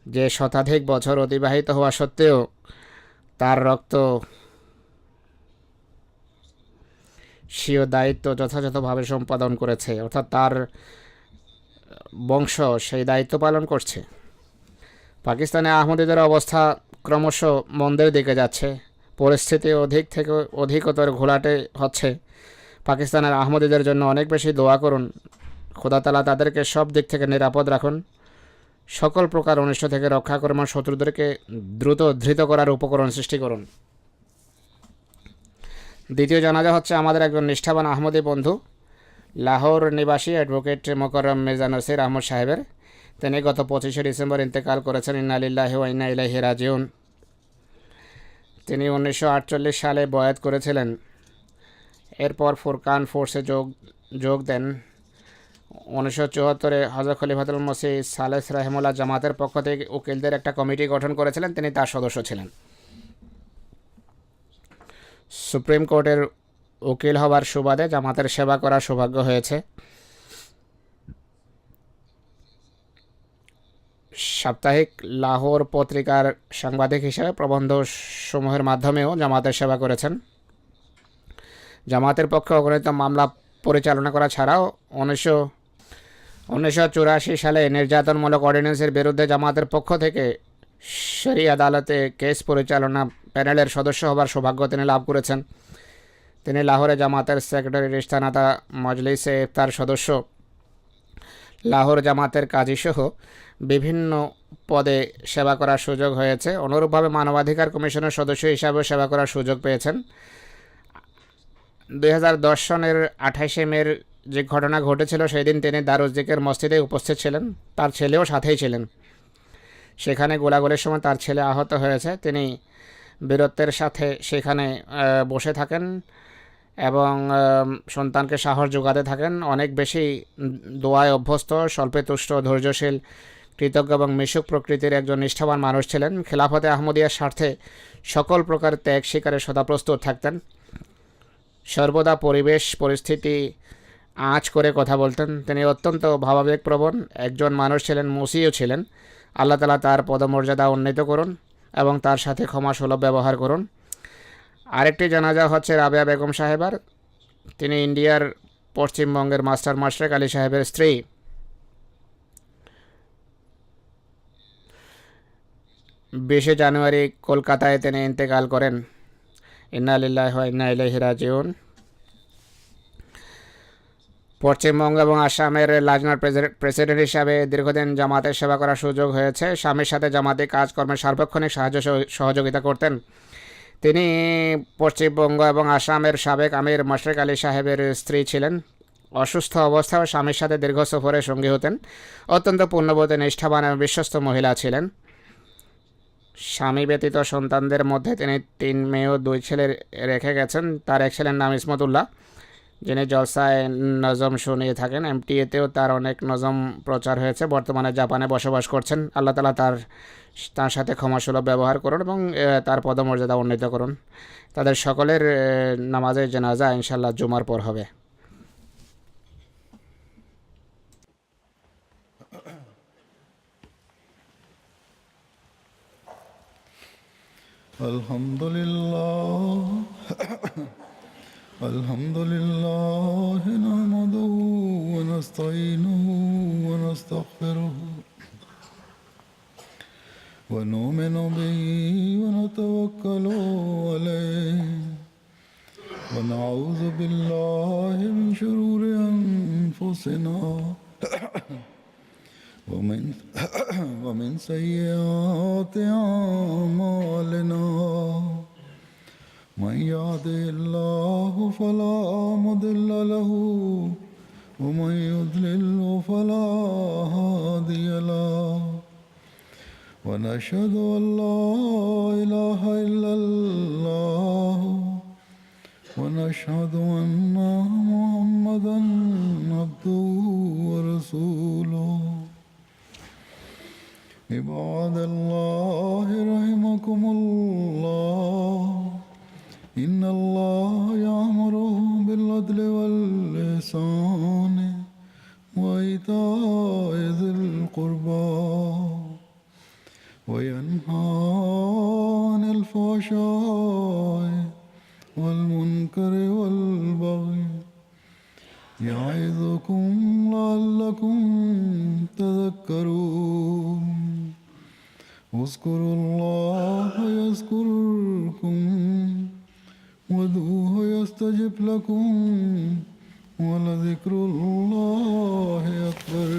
যে শতাধিক বছর অতিবাহিত হওয়া সত্ত্বেও তার রক্ত স্বীয় দায়িত্ব যথাযথভাবে সম্পাদন করেছে, অর্থাৎ তার বংশ সেই দায়িত্ব পালন করছে। পাকিস্তানে আহমদীদের অবস্থা ক্রমশ মন্দের দিকে যাচ্ছে। পরিস্থিতি অধিক থেকে অধিকতর ঘোলাটে হচ্ছে। পাকিস্তানের আহমদীদের জন্য অনেক বেশি দোয়া করুন। খোদা তাআলা তাদেরকে সব দিক থেকে নিরাপদ রাখুন, সকল প্রকার অনিষ্ট থেকে রক্ষা করুন, শত্রুদেরকে দ্রুত ধৃত করার উপকরণ সৃষ্টি করুন। দ্বিতীয় জানাজা হচ্ছে আমাদের একজন নিষ্ঠাবান আহমদী বন্ধু, লাহোর নিবাসী অ্যাডভোকেট মোকাররম মির্জা নসির আহমদ সাহেবের। তিনি গত 25শে ডিসেম্বর ইন্তেকাল করেছেন। ইন্না লিল্লাহি ওয়া ইন্না ইলাইহি রাজিউন। তিনি 1948 সালে বয়াত করেছিলেন। এরপর ফুরকান ফোর্সে যোগ দেন। 1974-এ হযরত খলিফাতুল মসিহ সালেস রাহিমাহুল্লাহ জামাতের পক্ষ থেকে উকিলদের একটা কমিটি গঠন করেছিলেন, তিনি তার সদস্য ছিলেন। সুপ্রিম কোর্টের উকিল হবার সুবাদে জামাতের সেবা করার সৌভাগ্য হয়েছে। সাপ্তাহিক লাহোর পত্রিকার সাংবাদিক হিসেবে প্রবন্ধ সমূহের মাধ্যমেও জামাতের সেবা করেছেন। জামাতের পক্ষে অগণিত মামলা পরিচালনা করা ছাড়াও 1984 সালে নির্যাতনমূলক অর্ডিন্যান্সের বিরুদ্ধে জামাতের পক্ষ থেকে শরী আদালতে কেস পরিচালনা প্যানেলের সদস্য হবার সৌভাগ্য তিনি লাভ করেছেন। তিনি লাহোরে জামাতের সেক্রেটারি রিশতানাতা মজলিসে ইফতার সদস্য, লাহোর জামাতের কাজীসহ বিভিন্ন পদে সেবা করার সুযোগ হয়েছে। অনুরূপভাবে মানবাধিকার কমিশনের সদস্য হিসাবেও সেবা করার সুযোগ পেয়েছেন। 2010 সনের 28শে মের যে ঘটনা ঘটেছিল, সেই দিন তিনি দারুজ্জিকের মসজিদে উপস্থিত ছিলেন। তার ছেলেও সাথেই ছিলেন। সেখানে গোলাগুলির সময় তার ছেলে আহত হয়েছে। তিনি বীরত্বের সাথে সেখানে বসে থাকেন এবং সন্তানকে সাহস যোগাতে থাকেন। অনেক বেশি দোয়ায় অভ্যস্ত, স্বল্পে তুষ্ট, ধৈর্যশীল, কৃতজ্ঞ এবং মিশুক প্রকৃতির একজন নিষ্ঠাবান মানুষ ছিলেন। খেলাফতে আহমদিয়ার স্বার্থে সকল প্রকার ত্যাগ স্বীকারে সদা প্রস্তুত থাকতেন। সর্বদা পরিবেশ পরিস্থিতি আঁচ করে কথা বলতেন। তিনি অত্যন্ত ভাবাবেগপ্রবণ একজন মানুষ ছিলেন, মুসিও ছিলেন। আল্লাহ তাআলা তার পদমর্যাদা উন্নীত করুন এবং তার সাথে ক্ষমাসুলভ ব্যবহার করুন। আরেকটি জানাজা হচ্ছে রাবেয়া বেগম সাহেবার। তিনি ইন্ডিয়ার পশ্চিমবঙ্গের মাস্টার মাশরেক আলী সাহেবের স্ত্রী। 20 জানুয়ারি কলকাতায় তিনি ইন্তেকাল করেন। ইন্না লিল্লাহি ওয়া ইন্না ইলাইহি রাজিউন। পশ্চিমবঙ্গ এবং আসামের লাজনার প্রেসিডেন্ট হিসাবে দীর্ঘদিন জামাতের সেবা করার সুযোগ হয়েছে। স্বামীর সাথে জামাতে কাজকর্মের সার্বক্ষণিক সহযোগিতা করতেন। তিনি পশ্চিমবঙ্গ এবং আসামের সাবেক আমির মাশরেক আলী সাহেবের স্ত্রী ছিলেন। অসুস্থ অবস্থায় স্বামীর সাথে দীর্ঘ সফরে সঙ্গী হতেন। অত্যন্ত পুণ্যবতী, নিষ্ঠাবান এবং বিশ্বস্ত মহিলা ছিলেন। স্বামী ব্যতীত সন্তানদের মধ্যে তিনি 3 মেয়ে ও 2 ছেলে রেখে গেছেন। তার এক ছেলের নাম ইসমতুল্লাহ। যিনি জলসায় নজম শুনিয়ে থাকেন। এমটিএতেও তার অনেক নজম প্রচার হয়েছে। বর্তমানে জাপানে বসবাস করছেন। আল্লাহ তালা তার সাথে ক্ষমাসুলভ ব্যবহার করুন এবং তার পদমর্যাদা উন্নীত করুন। তাদের সকলের নামাজের জানাজা ইনশাল্লাহ জুমার পর হবে। الحمد لله الحمد لله نحمده ونستعينه ونستغفره ونؤمن به ونتوكل عليه ونعوذ بالله من شرور أنفسنا ومن سيئات أعمالنا من يهده الله فلا مضل له ومن يضلل فلا هادي له ونشهد أن لا إله إلا الله ونشهد أن محمدا عبده ورسوله عباد الله رحمكم الله إن الله يأمر بالعدل والإحسان وإيتاء ذي القربى وينهى عن الفحشاء والمنكر والبغي يعظكم لعلكم تذكرون اذكروا الله يذكركم وادعوه يستجب لكم ولذكر الله أكبر.